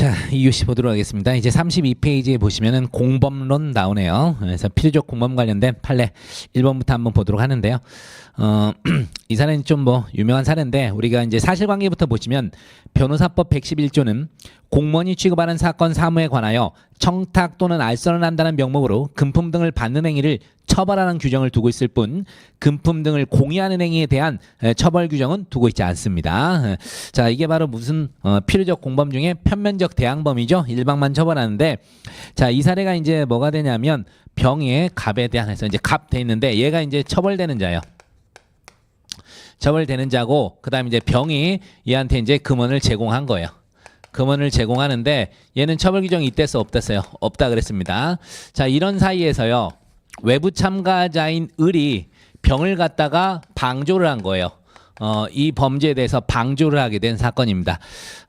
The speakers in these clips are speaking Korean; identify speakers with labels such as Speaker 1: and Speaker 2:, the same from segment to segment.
Speaker 1: 자, 이유시 보도록 하겠습니다. 이제 32페이지에 보시면은 공범론 나오네요. 그래서 필요적 공범 관련된 판례 1번부터 한번 보도록 하는데요. 이 사례는 좀 뭐 유명한 사례인데 우리가 이제 사실관계부터 보시면 변호사법 111조는 공무원이 취급하는 사건 사무에 관하여 청탁 또는 알선을 한다는 명목으로 금품 등을 받는 행위를 처벌하는 규정을 두고 있을 뿐 금품 등을 공유하는 행위에 대한 처벌 규정은 두고 있지 않습니다. 자, 이게 바로 무슨 필요적 공범 중에 편면적 대항범이죠. 일방만 처벌하는데, 자, 이 사례가 이제 뭐가 되냐면 병의 갑에 대한 해서 이제 갑 돼 있는데 얘가 이제 처벌되는 자예요. 처벌되는 자고 그다음에 이제 병이 얘한테 이제 금원을 제공한 거예요. 금원을 제공하는데 얘는 처벌 규정이 있댔어 없댔어요? 없다 그랬습니다. 자, 이런 사이에서요 외부 참가자인 을이 병을 갖다가 방조를 한 거예요. 이 범죄에 대해서 방조를 하게 된 사건입니다.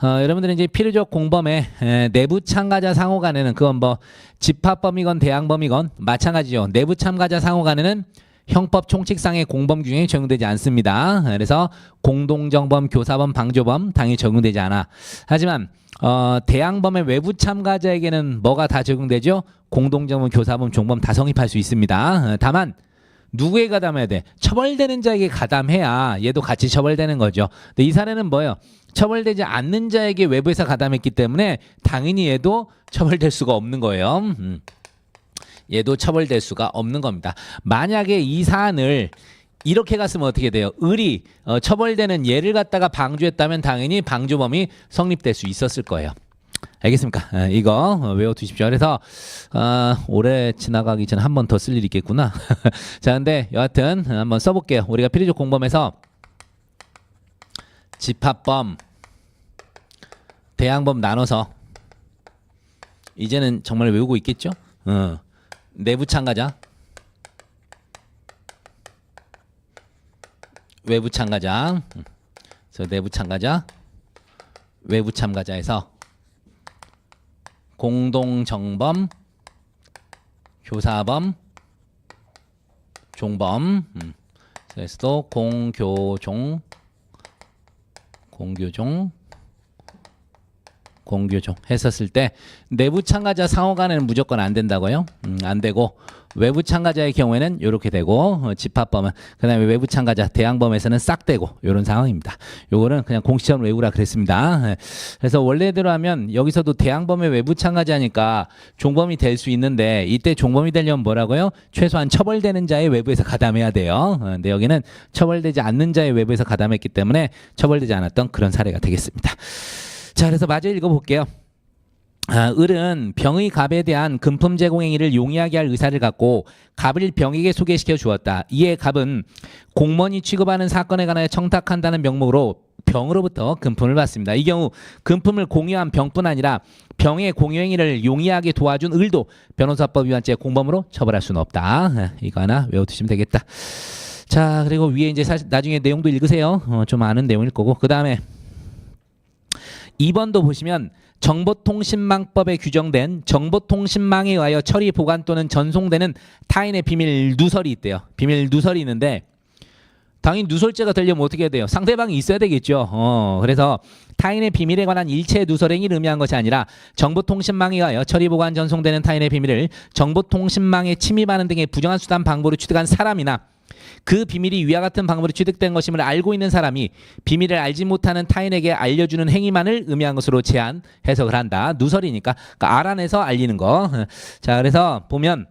Speaker 1: 여러분들은 이제 필요적 공범의 내부 참가자 상호 간에는 그건 뭐 집합범이건 대항범이건 마찬가지죠. 내부 참가자 상호 간에는 형법 총칙상의 공범 규정이 적용되지 않습니다. 그래서 공동정범, 교사범, 방조범 당연히 적용되지 않아. 하지만 대항범의 외부 참가자에게는 뭐가 다 적용되죠? 공동정범, 교사범, 종범 다 성립할 수 있습니다. 다만 누구에 가담해야 돼? 처벌되는 자에게 가담해야 얘도 같이 처벌되는 거죠. 근데 이 사례는 뭐예요? 처벌되지 않는 자에게 외부에서 가담했기 때문에 당연히 얘도 처벌될 수가 없는 거예요. 얘도 처벌될 수가 없는 겁니다. 만약에 이 사안을 이렇게 갔으면 어떻게 돼요? 을이 처벌되는 얘를 갖다가 방조했다면 당연히 방조범이 성립될 수 있었을 거예요. 알겠습니까? 이거 외워두십시오. 그래서 올해 지나가기 전에 한 번 더 쓸 일이 있겠구나. 자, 근데 여하튼 한번 써볼게요. 우리가 필요적 공범에서 집합범, 대항범 나눠서 이제는 정말 외우고 있겠죠? 내부 참가자, 외부 참가자, 그래서 내부 참가자, 외부 참가자에서 공동정범, 교사범, 종범, 그래서 또 공교종, 했었을 때 내부 참가자 상호 간에는 무조건 안 된다고요? 안 되고 외부 참가자의 경우에는 이렇게 되고 집합범은 그다음에 외부 참가자 대항범에서는 싹 되고 이런 상황입니다. 요거는 그냥 공식적으로 외우라 그랬습니다. 그래서 원래대로 하면 여기서도 대항범의 외부 참가자니까 종범이 될 수 있는데 이때 종범이 되려면 뭐라고요? 최소한 처벌되는 자의 외부에서 가담해야 돼요. 근데 여기는 처벌되지 않는 자의 외부에서 가담했기 때문에 처벌되지 않았던 그런 사례가 되겠습니다. 자, 그래서 마저 읽어볼게요. 을은 병의 갑에 대한 금품 제공 행위를 용이하게 할 의사를 갖고 갑을 병에게 소개시켜 주었다. 이에 갑은 공무원이 취급하는 사건에 관하여 청탁한다는 명목으로 병으로부터 금품을 받습니다. 이 경우 금품을 공유한 병뿐 아니라 병의 공유 행위를 용이하게 도와준 을도 변호사법 위반죄 공범으로 처벌할 수는 없다. 이거 하나 외워두시면 되겠다. 자, 그리고 위에 이제 사실 나중에 내용도 읽으세요. 좀 아는 내용일 거고. 그 다음에 2번도 보시면 정보통신망법에 규정된 정보통신망에 의하여 처리, 보관 또는 전송되는 타인의 비밀 누설이 있대요. 비밀 누설이 있는데 당연히 누설죄가 되려면 어떻게 해야 돼요? 상대방이 있어야 되겠죠. 그래서 타인의 비밀에 관한 일체 누설 행위를 의미한 것이 아니라 정보통신망에 의하여 처리, 보관, 전송되는 타인의 비밀을 정보통신망에 침입하는 등의 부정한 수단 방법으로 취득한 사람이나 그 비밀이 위와 같은 방법으로 취득된 것임을 알고 있는 사람이 비밀을 알지 못하는 타인에게 알려주는 행위만을 의미한 것으로 제한 해석을 한다. 누설이니까 그러니까 알아내서 알리는 거. 자, 그래서 보면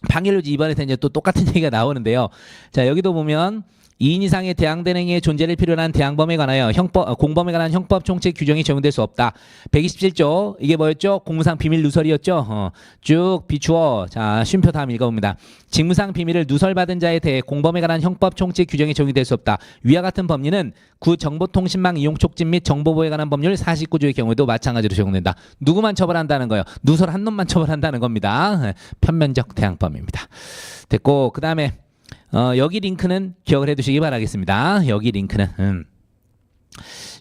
Speaker 1: 판결로지 이번에 이제 또 똑같은 얘기가 나오는데요. 자, 여기도 보면 2인 이상의 대항된 행위의 존재를 필요로 한 대항범에 관하여 공범에 관한 형법 총칙 규정이 적용될 수 없다. 127조 이게 뭐였죠? 공무상 비밀 누설이었죠. 쭉 비추어. 자, 쉼표 다음 읽어봅니다. 직무상 비밀을 누설받은 자에 대해 공범에 관한 형법 총칙 규정이 적용될 수 없다. 위와 같은 법리는 구 정보통신망 이용 촉진 및 정보보호에 관한 법률 49조의 경우에도 마찬가지로 적용된다. 누구만 처벌한다는 거예요? 누설 한 놈만 처벌한다는 겁니다. 편면적 대항범입니다. 됐고 그 다음에 여기 링크는 기억을 해두시기 바라겠습니다. 여기 링크는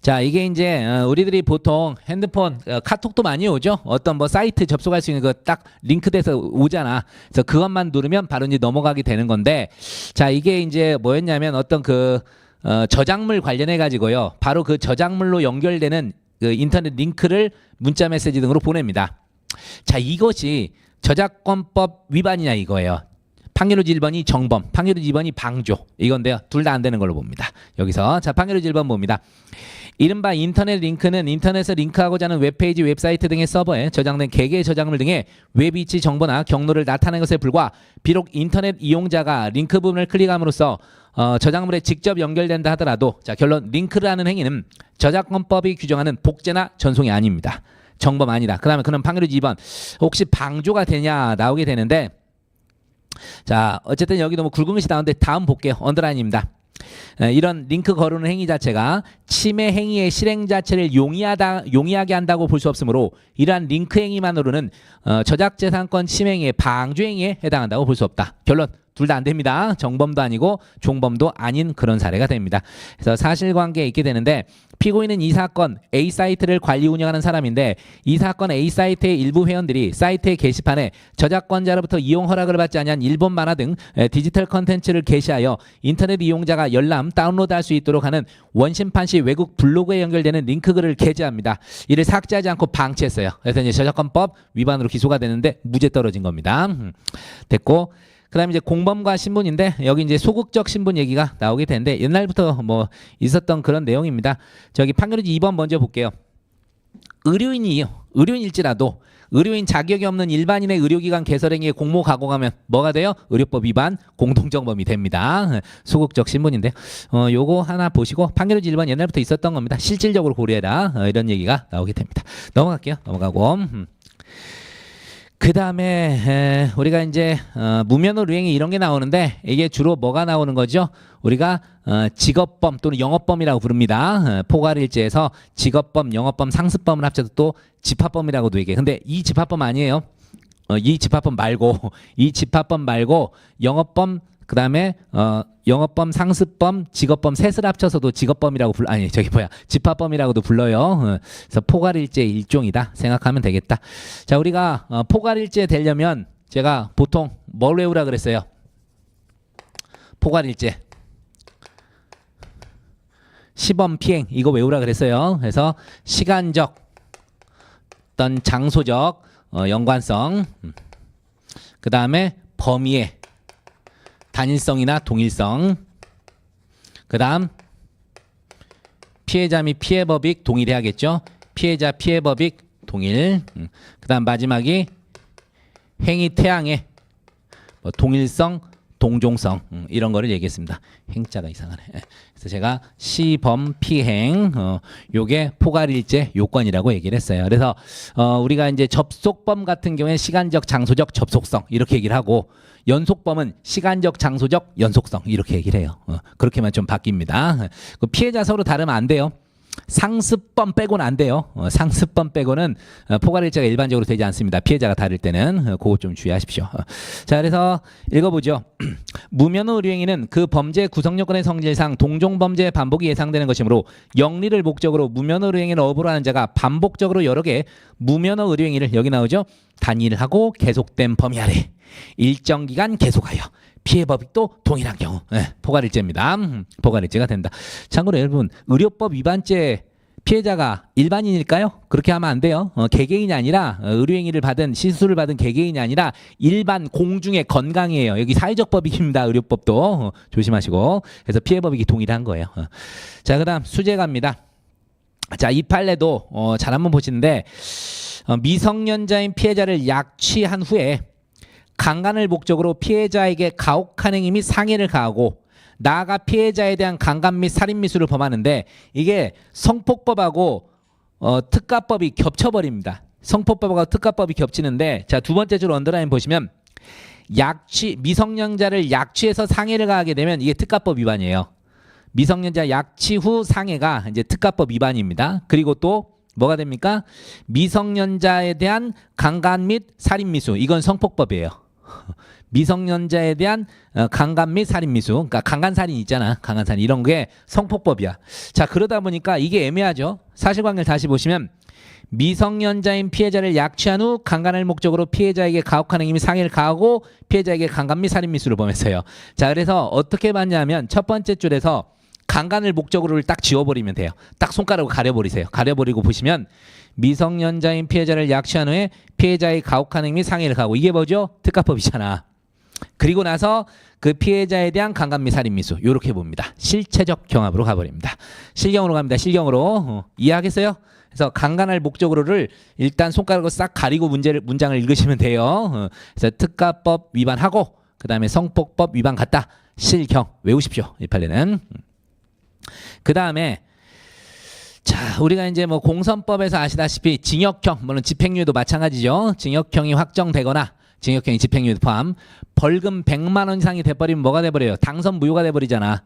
Speaker 1: 자, 이게 이제 우리들이 보통 핸드폰 카톡도 많이 오죠. 어떤 뭐 사이트 접속할 수 있는 거 딱 링크돼서 오잖아. 그래서 그것만 누르면 바로 이제 넘어가게 되는 건데, 자, 이게 이제 뭐였냐면 어떤 그 저작물 관련해 가지고요. 바로 그 저작물로 연결되는 그 인터넷 링크를 문자 메시지 등으로 보냅니다. 자, 이것이 저작권법 위반이냐 이거예요. 판결루지 1번이 정범, 판결루지 2번이 방조 이건데요. 둘 다 안 되는 걸로 봅니다. 여기서 자 판결루지 1번 봅니다. 이른바 인터넷 링크는 인터넷에 링크하고자 하는 웹페이지, 웹사이트 등의 서버에 저장된 개개의 저작물 등의 웹 위치 정보나 경로를 나타내는 것에 불과 비록 인터넷 이용자가 링크 부분을 클릭함으로써 저작물에 직접 연결된다 하더라도 자 결론 링크를 하는 행위는 저작권법이 규정하는 복제나 전송이 아닙니다. 정범 아니다. 그 다음에 그럼 판결루지 2번 혹시 방조가 되냐 나오게 되는데 자 어쨌든 여기 너무 굵은 것이 나오는데 다음 볼게요. 언더라인입니다. 이런 링크 거르는 행위 자체가 침해 행위의 실행 자체를 용이하게 한다고 볼 수 없으므로 이러한 링크 행위만으로는 저작재산권 침해 행위의 방조 행위에 해당한다고 볼 수 없다. 결론 둘 다 안 됩니다. 정범도 아니고 종범도 아닌 그런 사례가 됩니다. 그래서 사실관계에 있게 되는데 피고인은 이 사건 A 사이트를 관리 운영하는 사람인데 이 사건 A 사이트의 일부 회원들이 사이트의 게시판에 저작권자로부터 이용 허락을 받지 않은 일본 만화 등 디지털 컨텐츠를 게시하여 인터넷 이용자가 열람, 다운로드할 수 있도록 하는 원심판시 외국 블로그에 연결되는 링크 글을 게재합니다. 이를 삭제하지 않고 방치했어요. 그래서 이제 저작권법 위반으로 기소가 되는데 무죄 떨어진 겁니다. 됐고 그다음에 이제 공범과 신분인데 여기 이제 소극적 신분 얘기가 나오게 되는데 옛날부터 뭐 있었던 그런 내용입니다. 저기 판결루지 2번 먼저 볼게요. 의료인일지라도 의료인 자격이 없는 일반인의 의료기관 개설행위에 공모 가공하면 뭐가 돼요? 의료법 위반 공동정범이 됩니다. 소극적 신분인데 요거 하나 보시고 판결루지 1번 옛날부터 있었던 겁니다. 실질적으로 고려해라 이런 얘기가 나오게 됩니다. 넘어갈게요. 넘어가고 그 다음에 우리가 이제 무면허 유행이 이런 게 나오는데 이게 주로 뭐가 나오는 거죠? 우리가 직업범 또는 영업범이라고 부릅니다. 포괄일제에서 직업범, 영업범, 상습범을 합쳐서 또 집합범이라고도 얘기해요. 근데 이 집합범 아니에요. 이 집합범 말고 영업범 그 다음에 영업범, 상습범, 직업범 셋을 합쳐서도 직업범이라고 집합범이라고도 불러요. 그래서 포괄일제 일종이다 생각하면 되겠다. 자 우리가 포괄일제 되려면 제가 보통 뭘 외우라 그랬어요? 포괄일제 시범 피행 이거 외우라 그랬어요. 그래서 시간적 어떤 장소적 연관성 그 다음에 범위의 단일성이나 동일성 그 다음 피해자 및 피해법익 동일해야겠죠. 피해자 피해법익 동일 그 다음 마지막이 행위 태양의 동일성 동종성 이런 거를 얘기했습니다. 행자가 이상하네. 그래서 제가 시범 피행 요게 포괄일제 요건이라고 얘기를 했어요. 그래서 우리가 이제 접속범 같은 경우에 시간적 장소적 접속성 이렇게 얘기를 하고 연속범은 시간적 장소적 연속성 이렇게 얘기를 해요. 그렇게만 좀 바뀝니다. 그 피해자 서로 다르면 안 돼요. 상습범 빼고는 안 돼요. 상습범 빼고는 포괄일제가 일반적으로 되지 않습니다. 피해자가 다를 때는 그거 좀 주의하십시오. 자 그래서 읽어보죠. 무면허 의료행위는 그 범죄 구성요건의 성질상 동종범죄의 반복이 예상되는 것이므로 영리를 목적으로 무면허 의료행위를 업으로 하는 자가 반복적으로 여러 개의 무면허 의료행위를 여기 나오죠. 단일하고 계속된 범위 아래 일정 기간 계속하여 피해법익도 동일한 경우 포괄일제입니다. 포괄일제가 된다. 참고로 여러분 의료법 위반죄 피해자가 일반인일까요? 그렇게 하면 안 돼요. 개개인이 아니라 의료행위를 받은 시술을 받은 개개인이 아니라 일반 공중의 건강이에요. 여기 사회적 법익입니다. 의료법도 조심하시고 그래서 피해법익이 동일한 거예요. 자 그다음 수재 갑니다. 자 이 판례도 잘 한번 보시는데 미성년자인 피해자를 약취한 후에 강간을 목적으로 피해자에게 가혹한 행위 및 상해를 가하고 나아가 피해자에 대한 강간 및 살인 미수를 범하는데 이게 성폭법하고 특가법이 겹쳐버립니다. 성폭법하고 특가법이 겹치는데 자 두 번째 줄 언더라인 보시면 미성년자를 약취해서 상해를 가하게 되면 이게 특가법 위반이에요. 미성년자 약취 후 상해가 이제 특가법 위반입니다. 그리고 또 뭐가 됩니까? 미성년자에 대한 강간 및 살인 미수 이건 성폭법이에요. 미성년자에 대한 강간 및 살인 미수 그러니까 강간살인 있잖아. 강간살인 이런 게 성폭법이야. 자 그러다 보니까 이게 애매하죠. 사실관계를 다시 보시면 미성년자인 피해자를 약취한 후 강간을 목적으로 피해자에게 가혹한 행위 및 상해를 가하고 피해자에게 강간 및 살인 미수를 범했어요. 자 그래서 어떻게 봤냐면 첫 번째 줄에서 강간을 목적으로를 딱 지워버리면 돼요. 딱 손가락으로 가려버리세요. 가려버리고 보시면 미성년자인 피해자를 약취한 후에 피해자의 가혹한 행위 상해를 가하고 이게 뭐죠? 특가법이잖아. 그리고 나서 그 피해자에 대한 강간 및 살인 미수 이렇게 봅니다. 실체적 경합으로 가버립니다. 실경으로 갑니다. 실경으로 이해하겠어요? 그래서 강간할 목적으로를 일단 손가락으로 싹 가리고 문장을 읽으시면 돼요. 그래서 특가법 위반하고 그 다음에 성폭법 위반 같다. 실경 외우십시오. 이 판례는. 그 다음에 자 우리가 이제 뭐 공선법에서 아시다시피 징역형 물론 집행유예도 마찬가지죠. 징역형이 확정되거나 징역형이 집행유예 포함 벌금 100만 원 이상이 돼버리면 뭐가 돼버려요? 당선 무효가 돼버리잖아.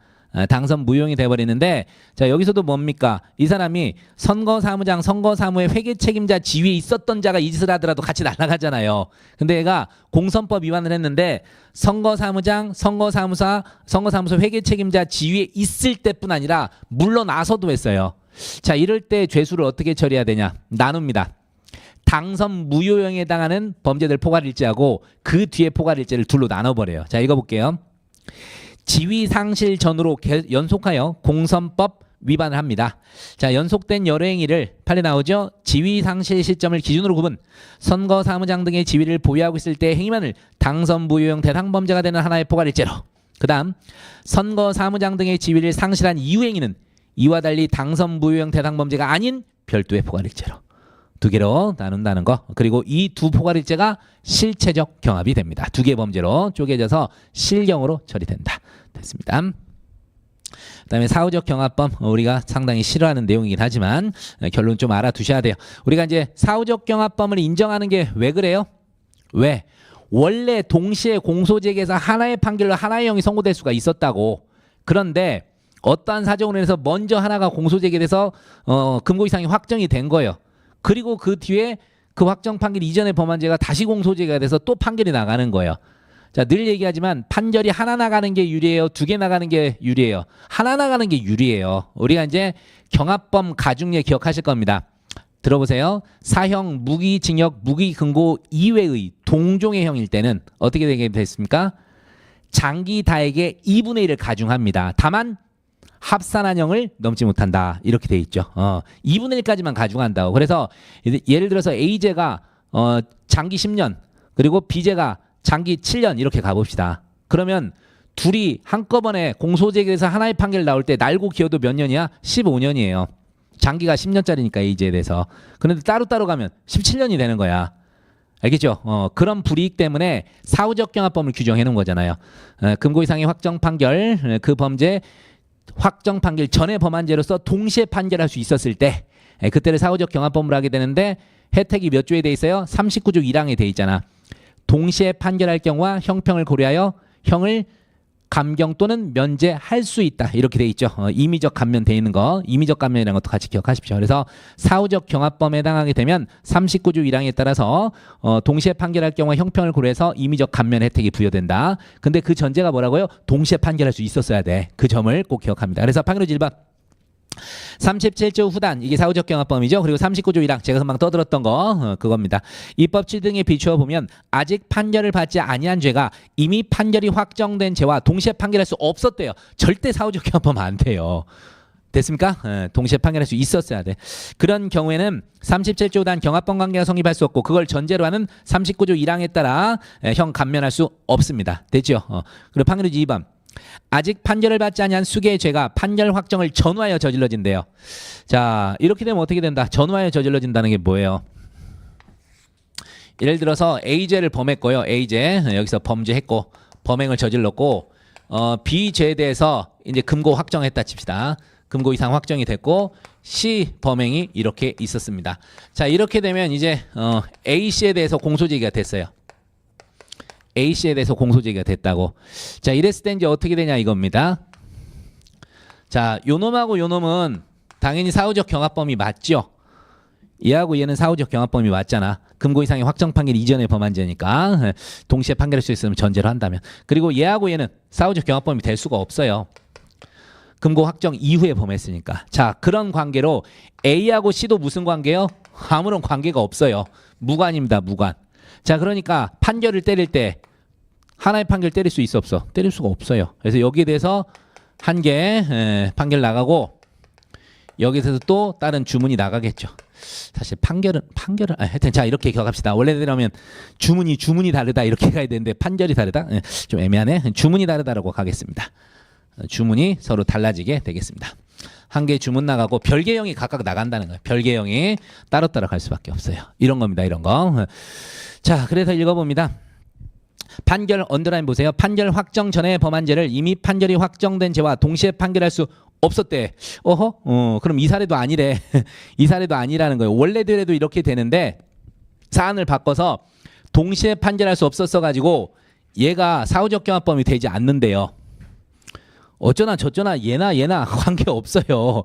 Speaker 1: 당선 무효이 돼버리는데 자 여기서도 뭡니까? 이 사람이 선거사무장 선거사무의 회계 책임자 지위에 있었던 자가 이 짓을 하더라도 같이 날아가잖아요. 근데 얘가 공선법 위반을 했는데 선거사무장 선거사무소 회계 책임자 지위에 있을 때뿐 아니라 물러나서도 했어요. 자 이럴 때 죄수를 어떻게 처리해야 되냐? 나눕니다. 당선 무효형에 해당하는 범죄들 포괄일죄하고 그 뒤에 포괄일죄를 둘로 나눠버려요. 자 읽어볼게요. 지위 상실 전후로 연속하여 공선법 위반을 합니다. 자 연속된 여러 행위를 판례 나오죠. 지위 상실 시점을 기준으로 구분 선거사무장 등의 지위를 보유하고 있을 때 행위만을 당선 무효형 대상 범죄가 되는 하나의 포괄일죄로 그 다음 선거사무장 등의 지위를 상실한 이후 행위는 이와 달리 당선 무효형 대상 범죄가 아닌 별도의 포괄일죄로 두 개로 나눈다는 거. 그리고 이 두 포괄일죄가 실체적 경합이 됩니다. 두 개 범죄로 쪼개져서 실경으로 처리된다. 됐습니다. 그다음에 사후적 경합범 우리가 상당히 싫어하는 내용이긴 하지만 결론 좀 알아두셔야 돼요. 우리가 이제 사후적 경합범을 인정하는 게 왜 그래요? 왜? 원래 동시에 공소제기에서 하나의 판결로 하나의 형이 선고될 수가 있었다고. 그런데 어떠한 사정으로 인해서 먼저 하나가 공소제기돼서 금고 이상이 확정이 된 거예요. 그리고 그 뒤에 그 확정 판결 이전의 범한죄가 다시 공소제기가 돼서 또 판결이 나가는 거예요. 자, 늘 얘기하지만 판결이 하나 나가는 게 유리해요? 두 개 나가는 게 유리해요? 하나 나가는 게 유리해요. 우리가 이제 경합범 가중례 기억하실 겁니다. 들어보세요. 사형, 무기징역, 무기금고 이외의 동종의 형일 때는 어떻게 되게 됐습니까? 장기다에게 2분의 1을 가중합니다. 다만 합산한형을 넘지 못한다. 이렇게 돼 있죠. 2분의 1까지만 가중한다고. 그래서 예를 들어서 A죄가 장기 10년 그리고 B죄가 장기 7년 이렇게 가봅시다. 그러면 둘이 한꺼번에 공소제기에서 하나의 판결 나올 때 날고 기어도 몇 년이야? 15년이에요. 장기가 10년짜리니까 A죄에 대해서. 그런데 따로따로 가면 17년이 되는 거야. 알겠죠? 그런 불이익 때문에 사후적 경합범을 규정해 놓은 거잖아요. 금고 이상의 확정 판결 그 범죄 확정 판결 전에 범한죄로서 동시에 판결할 수 있었을 때 그때를 사후적 경합범으로 하게 되는데 혜택이 몇 조에 돼 있어요? 39조 1항에 돼 있잖아. 동시에 판결할 경우와 형평을 고려하여 형을 감경 또는 면제할 수 있다. 이렇게 돼 있죠. 임의적 감면 돼 있는 거. 임의적 감면이라는 것도 같이 기억하십시오. 그래서 사후적 경합범에 해당하게 되면 39조 1항에 따라서 동시에 판결할 경우와 형평을 고려해서 임의적 감면 혜택이 부여된다. 근데 그 전제가 뭐라고요? 동시에 판결할 수 있었어야 돼. 그 점을 꼭 기억합니다. 그래서 판결의 질반 37조 후단 이게 사후적 경합범이죠. 그리고 39조 1항 제가 금방 떠들었던 거 그겁니다. 입법치 등에 비추어 보면 아직 판결을 받지 아니한 죄가 이미 판결이 확정된 죄와 동시에 판결할 수 없었대요. 절대 사후적 경합범 안 돼요. 됐습니까? 동시에 판결할 수 있었어야 돼. 그런 경우에는 37조 단 경합범 관계가 성립할 수 없고 그걸 전제로 하는 39조 1항에 따라 형 감면할 수 없습니다. 됐죠? 그리고 판결의 2번 아직 판결을 받지 아니한 수개의 죄가 판결 확정을 전후하여 저질러진대요. 자, 이렇게 되면 어떻게 된다? 전후하여 저질러진다는 게 뭐예요? 예를 들어서 A죄를 범했고요. A죄 여기서 범죄했고 범행을 저질렀고 B죄에 대해서 이제 금고 확정했다 칩시다. 금고 이상 확정이 됐고 C 범행이 이렇게 있었습니다. 자, 이렇게 되면 이제 A씨에 대해서 공소제기가 됐어요. A씨에 대해서 공소제기가 됐다고. 자, 이랬을 때 이제 어떻게 되냐 이겁니다. 자, 요놈하고 요놈은 당연히 사후적 경합범이 맞죠. 얘하고 얘는 사후적 경합범이 맞잖아. 금고 이상의 확정 판결 이전의 범한죄니까 동시에 판결할 수 있으면 전제로 한다면. 그리고 얘하고 얘는 사후적 경합범이 될 수가 없어요. 금고 확정 이후에 범했으니까. 자, 그런 관계로 A하고 C도 무슨 관계요? 아무런 관계가 없어요. 무관입니다. 무관. 자, 그러니까 판결을 때릴 때 하나의 판결 때릴 수 있어 없어? 때릴 수가 없어요. 그래서 여기에 대해서 한 개 판결 나가고 여기서 또 다른 주문이 나가겠죠. 사실 판결은 하여튼 자 이렇게 기억합시다. 원래대로면 주문이 다르다 이렇게 가야 되는데 판결이 다르다 좀 애매하네. 주문이 다르다라고 가겠습니다. 주문이 서로 달라지게 되겠습니다. 한 개 주문 나가고 별개형이 각각 나간다는 거예요. 별개형이 따로따로 갈 수밖에 없어요. 이런 겁니다. 이런 거. 자 그래서 읽어봅니다. 판결 언더라인 보세요. 판결 확정 전에 범한 죄를 이미 판결이 확정된 죄와 동시에 판결할 수 없었대. 그럼 이 사례도 아니래. 이 사례도 아니라는 거예요. 원래대로도 이렇게 되는데 사안을 바꿔서 동시에 판결할 수 없었어 가지고 얘가 사후적 경합범위 되지 않는데요. 어쩌나 저쩌나 얘나 관계 없어요.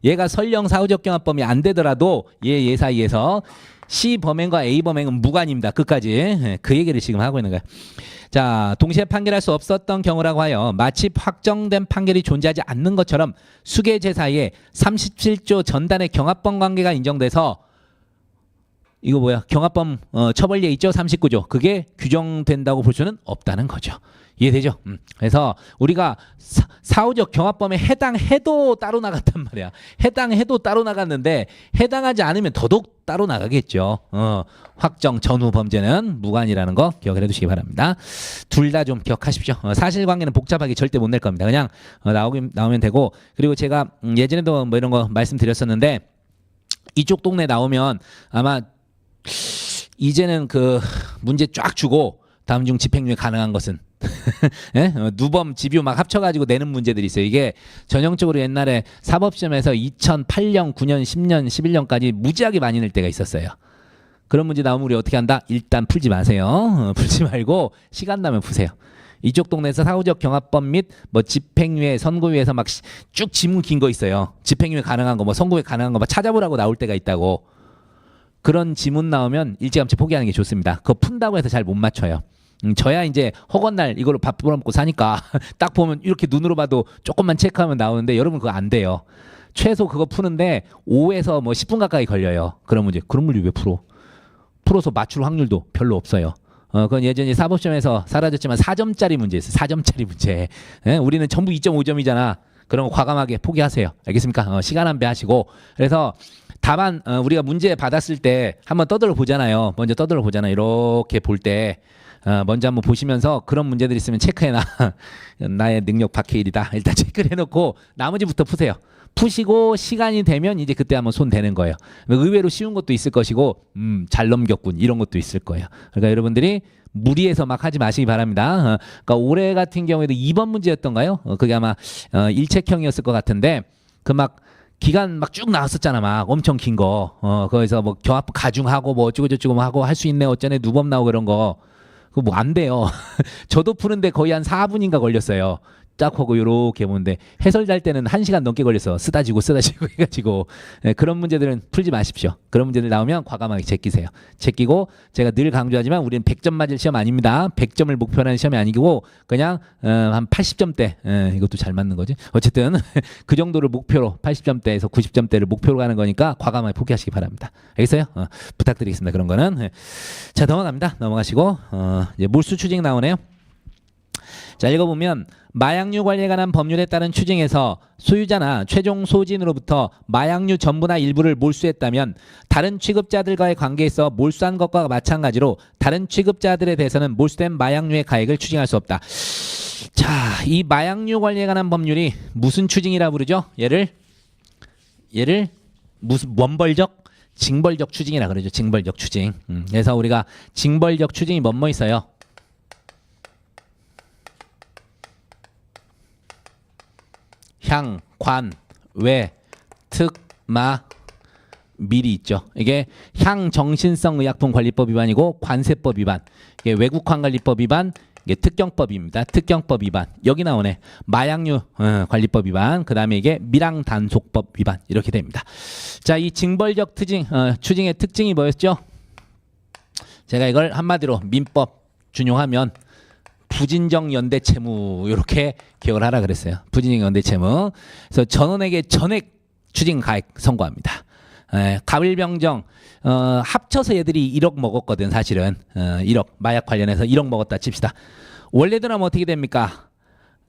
Speaker 1: 얘가 설령 사후적 경합범위 안 되더라도 얘 사이에서 C 범행과 A 범행은 무관입니다. 끝까지 그 얘기를 지금 하고 있는 거예요. 자, 동시에 판결할 수 없었던 경우라고 하여 마치 확정된 판결이 존재하지 않는 것처럼 수계제 사이에 37조 전단의 경합범 관계가 인정돼서 이거 뭐야? 경합범 처벌예 있죠? 39조. 그게 규정된다고 볼 수는 없다는 거죠. 이해되죠? 그래서 우리가 사후적 경합범에 해당해도 따로 나갔단 말이야. 해당해도 따로 나갔는데 해당하지 않으면 더더욱 따로 나가겠죠. 확정 전후 범죄는 무관이라는 거 기억을 해두시기 바랍니다. 둘 다 좀 기억하십시오. 사실관계는 복잡하게 절대 못 낼 겁니다. 그냥 나오면 되고 그리고 제가 예전에도 뭐 이런 거 말씀드렸었는데 이쪽 동네 나오면 아마 이제는 그 문제 쫙 주고 다음 중 집행유예 가능한 것은 예? 누범, 집유 막 합쳐가지고 내는 문제들이 있어요. 이게 전형적으로 옛날에 사법시험에서 2008년, 9년, 10년, 11년까지 무지하게 많이 낼 때가 있었어요. 그런 문제 나오면 우리 어떻게 한다? 일단 풀지 마세요. 풀지 말고 시간 나면 푸세요. 이쪽 동네에서 사후적 경합범 및 뭐 집행유예, 선고유예에서 막 쭉 지문 긴 거 있어요. 집행유예 가능한 거, 뭐 선고유예 가능한 거 막 찾아보라고 나올 때가 있다고. 그런 지문 나오면 일찌감치 포기하는 게 좋습니다. 그거 푼다고 해서 잘 못 맞춰요. 저야 이제 허건날 이걸로 밥 벌어먹고 사니까 딱 보면 이렇게 눈으로 봐도 조금만 체크하면 나오는데 여러분 그거 안 돼요. 최소 그거 푸는데 5에서 뭐 10분 가까이 걸려요. 그런 문제 왜 풀어? 풀어서 맞출 확률도 별로 없어요. 그건 예전에 사법시험에서 사라졌지만 4점짜리 문제였어요. 4점짜리 문제. 예? 우리는 전부 2.5점이잖아. 그런 거 과감하게 포기하세요. 알겠습니까? 시간 안배하시고. 그래서 다만 우리가 문제 받았을 때 한번 떠들어 보잖아요. 먼저 떠들어 보잖아요. 이렇게 볼 때 먼저 한번 보시면서 그런 문제들이 있으면 체크해놔. 나의 능력 박해일이다. 일단 체크를 해놓고 나머지부터 푸세요. 푸시고 시간이 되면 이제 그때 한번 손 대는 거예요. 의외로 쉬운 것도 있을 것이고 잘 넘겼군 이런 것도 있을 거예요. 그러니까 여러분들이 무리해서 막 하지 마시기 바랍니다. 그러니까 올해 같은 경우에도 2번 문제였던가요? 그게 아마 일책형이었을 것 같은데 그 막 기간 막 쭉 나왔었잖아. 막 엄청 긴 거. 거기서 뭐 경합 가중하고 뭐 어쩌고저쩌고 하고 할 수 있네 어쩌네 누범 나오고 그런 거. 그거 뭐 안 돼요. 저도 푸는데 거의 한 4분인가 걸렸어요. 딱 하고 요렇게 보는데 해설 잘 때는 1시간 넘게 걸려서 쓰다지고 해가지고 그런 문제들은 풀지 마십시오. 그런 문제들 나오면 과감하게 제끼세요. 제끼고 제가 늘 강조하지만 우리는 100점 맞을 시험 아닙니다. 100점을 목표로 하는 시험이 아니고 그냥 한 80점대 이것도 잘 맞는 거지. 어쨌든 그 정도를 목표로 80점대에서 90점대를 목표로 가는 거니까 과감하게 포기하시기 바랍니다. 알겠어요? 부탁드리겠습니다. 그런 거는. 자 넘어갑니다. 넘어가시고 이제 몰수 추징 나오네요. 자 읽어보면 마약류 관리에 관한 법률에 따른 추징에서 소유자나 최종 소진으로부터 마약류 전부나 일부를 몰수했다면 다른 취급자들과의 관계에 있어 몰수한 것과 마찬가지로 다른 취급자들에 대해서는 몰수된 마약류의 가액을 추징할 수 없다. 자, 이 마약류 관리에 관한 법률이 무슨 추징이라 부르죠? 얘를 무슨 원벌적? 징벌적 추징이라 그러죠. 징벌적 추징. 그래서 우리가 징벌적 추징이 뭐뭐 있어요? 향, 관, 외, 특, 마, 밀이 있죠. 이게 향정신성 의약품 관리법 위반이고 관세법 위반. 이게 외국환관리법 위반, 이게 특경법입니다. 특경법 위반. 여기 나오네. 마약류 관리법 위반. 그다음에 이게 밀항단속법 위반. 이렇게 됩니다. 자, 이 징벌적 추징의 특징이 뭐였죠? 제가 이걸 한마디로 민법 준용하면 부진정 연대 채무 이렇게 기억을 하라 그랬어요. 부진정 연대 채무. 그래서 전원에게 전액 추징 가액 선고합니다. 가불병정 합쳐서 얘들이 1억 먹었거든 사실은. 1억 마약 관련해서 1억 먹었다 칩시다. 원래대로면 어떻게 됩니까?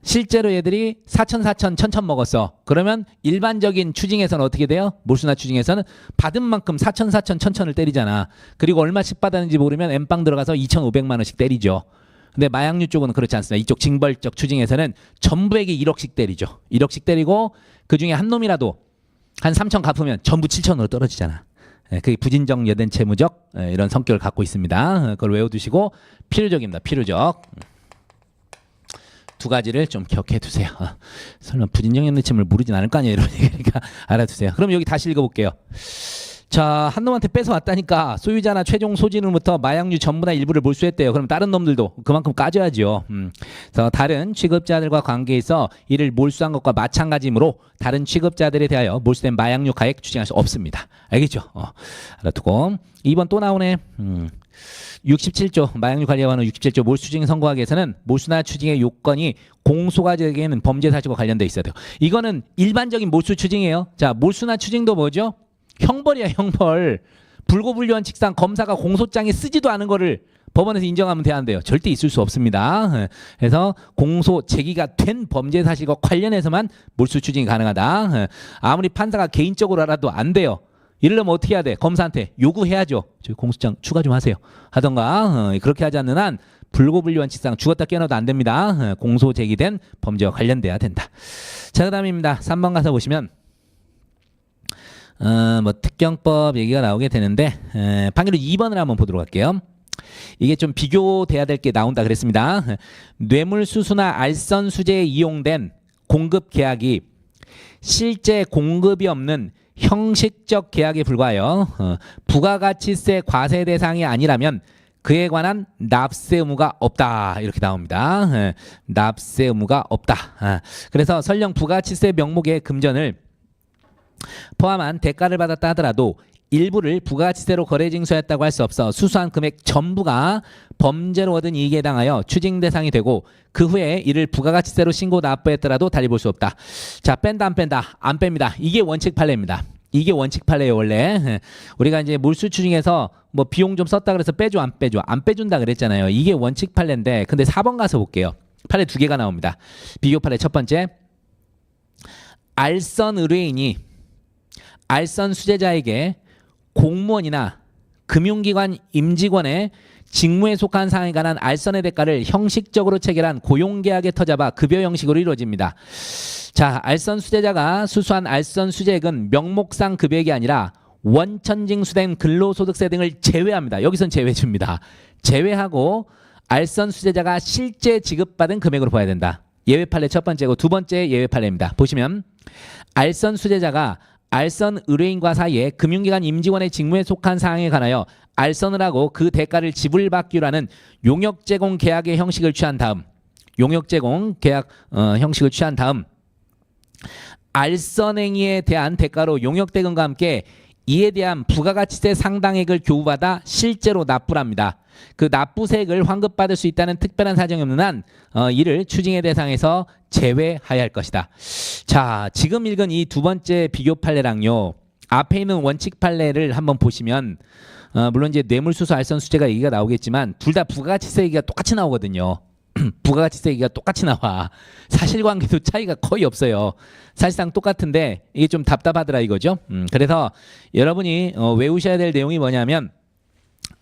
Speaker 1: 실제로 얘들이 4천 먹었어. 그러면 일반적인 추징에서는 어떻게 돼요? 몰수나 추징에서는 받은 만큼 4천을 때리잖아. 그리고 얼마씩 받았는지 모르면 엠빵 들어가서 2,500만 원씩 때리죠. 근데 마약류 쪽은 그렇지 않습니다. 이쪽 징벌적 추징에서는 전부에게 1억씩 때리죠. 1억씩 때리고 그중에 한 놈이라도 한 3천 갚으면 전부 7천으로 떨어지잖아. 그게 부진적 여된 채무적 이런 성격을 갖고 있습니다. 그걸 외워두시고 필요적입니다. 필요적. 두 가지를 좀 기억해 두세요. 설마 부진적 여된 채무를 모르진 않을 거 아니에요. 여러분. 그러니까 알아두세요. 그럼 여기 다시 읽어볼게요. 자, 한 놈한테 뺏어왔다니까 소유자나 최종 소지는부터 마약류 전부나 일부를 몰수했대요. 그럼 다른 놈들도 그만큼 까줘야죠. 그래서 다른 취급자들과 관계에 있어 이를 몰수한 것과 마찬가지이므로 다른 취급자들에 대하여 몰수된 마약류 가액 추징할 수 없습니다. 알겠죠? 알아두고 2번 또 나오네. 67조 마약류 관리법원 67조 몰수 추징 선고하기 위해서는 몰수나 추징의 요건이 공소가 되기에는 범죄 사실과 관련돼 있어야 돼요. 이거는 일반적인 몰수 추징이에요. 자, 몰수나 추징도 뭐죠? 형벌이야, 형벌. 불고불료한 직상 검사가 공소장에 쓰지도 않은 거를 법원에서 인정하면 돼야 절대 있을 수 없습니다. 그래서 공소 제기가 된 범죄 사실과 관련해서만 몰수 추징이 가능하다. 아무리 판사가 개인적으로 알아도 안 돼요. 이러려면 어떻게 해야 돼? 검사한테 요구해야죠. 저 공소장 추가 좀 하세요. 하던가 그렇게 하지 않는 한 불고불료한 직상 죽었다 깨어나도 안 됩니다. 공소 제기된 범죄와 관련돼야 된다. 자, 그다음입니다. 3번 가서 보시면 뭐 특경법 얘기가 나오게 되는데 판결로 2번을 한번 보도록 할게요. 이게 좀 비교돼야 될 게 나온다 그랬습니다. 뇌물수수나 알선수재에 이용된 공급 계약이 실제 공급이 없는 형식적 계약에 불과하여 부가가치세 과세 대상이 아니라면 그에 관한 납세 의무가 없다. 이렇게 나옵니다. 납세 의무가 없다. 그래서 설령 부가가치세 명목의 금전을 포함한 대가를 받았다 하더라도 일부를 부가가치세로 거래 징수했다고 할 수 없어 수수한 금액 전부가 범죄로 얻은 이익에 해당하여 추징 대상이 되고 그 후에 이를 부가가치세로 신고 납부했더라도 달리 볼 수 없다. 자, 뺀다 안 뺀다? 안 뺍니다. 이게 원칙 판례입니다. 이게 원칙 판례예요. 원래 우리가 이제 몰수 추징해서 뭐 비용 좀 썼다 그래서 빼줘 안 빼줘 안 빼준다 그랬잖아요. 이게 원칙 판례인데 근데 4번 가서 볼게요. 판례 두 개가 나옵니다. 비교 판례 첫 번째, 알선 의뢰인이 알선 수재자에게 공무원이나 금융기관 임직원의 직무에 속한 사항에 관한 알선의 대가를 형식적으로 체결한 고용계약에 터잡아 급여 형식으로 이루어집니다. 자, 알선 수재자가 수수한 알선 수재액은 명목상 급여액이 아니라 원천징수된 근로소득세 등을 제외합니다. 여기선 제외줍니다. 제외하고 알선 수재자가 실제 지급받은 금액으로 봐야 된다. 예외 판례 첫 번째고 두 번째 예외 판례입니다. 보시면 알선 수재자가 알선 의뢰인과 사이에 금융기관 임직원의 직무에 속한 사항에 관하여 알선을 하고 그 대가를 지불받기로 하는 용역 제공 계약의 형식을 취한 다음 용역 제공 계약 형식을 취한 다음 알선 행위에 대한 대가로 용역 대금과 함께 이에 대한 부가가치세 상당액을 교부받아 실제로 납부를 합니다. 그 납부세액을 환급받을 수 있다는 특별한 사정이 없는 한 이를 추징의 대상에서 제외하여야 할 것이다. 자, 지금 읽은 이 두 번째 비교 판례랑요. 앞에 있는 원칙 판례를 한번 보시면 물론 이제 뇌물수수 알선 수재가 얘기가 나오겠지만 둘 다 부가가치세 얘기가 똑같이 나오거든요. 부가가치세 얘기가 똑같이 나와. 사실관계도 차이가 거의 없어요. 사실상 똑같은데 이게 좀 답답하더라 이거죠. 그래서 여러분이 외우셔야 될 내용이 뭐냐면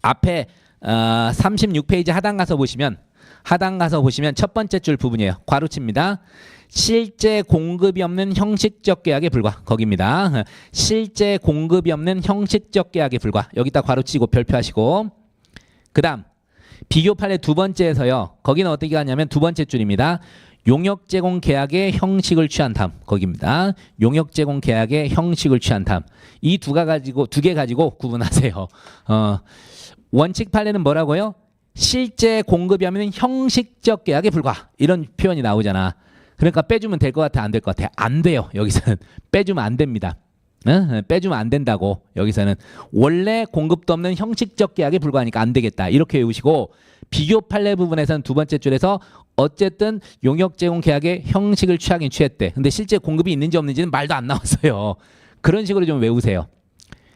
Speaker 1: 앞에 36페이지 하단 가서 보시면 첫 번째 줄 부분이에요. 괄호칩니다. 실제 공급이 없는 형식적 계약에 불과. 거기입니다. 실제 공급이 없는 형식적 계약에 불과. 여기다 괄호치고 별표하시고 그 다음 비교 판례 두 번째에서요. 거기는 어떻게 하냐면 두 번째 줄입니다. 용역 제공 계약의 형식을 취한 다음. 거기입니다. 용역 제공 계약의 형식을 취한 다음. 이 두 개 가지고 구분하세요. 원칙 판례는 뭐라고요? 실제 공급이 하면 형식적 계약에 불과. 이런 표현이 나오잖아. 그러니까 빼주면 될 것 같아, 안 될 것 같아? 안 돼요. 여기서는 빼주면 안 됩니다. 빼주면 안 된다고. 여기서는 원래 공급도 없는 형식적 계약에 불과하니까 안 되겠다. 이렇게 외우시고 비교 판례 부분에서는 두 번째 줄에서 어쨌든 용역 제공 계약의 형식을 취하긴 취했대. 근데 실제 공급이 있는지 없는지는 말도 안 나왔어요. 그런 식으로 좀 외우세요.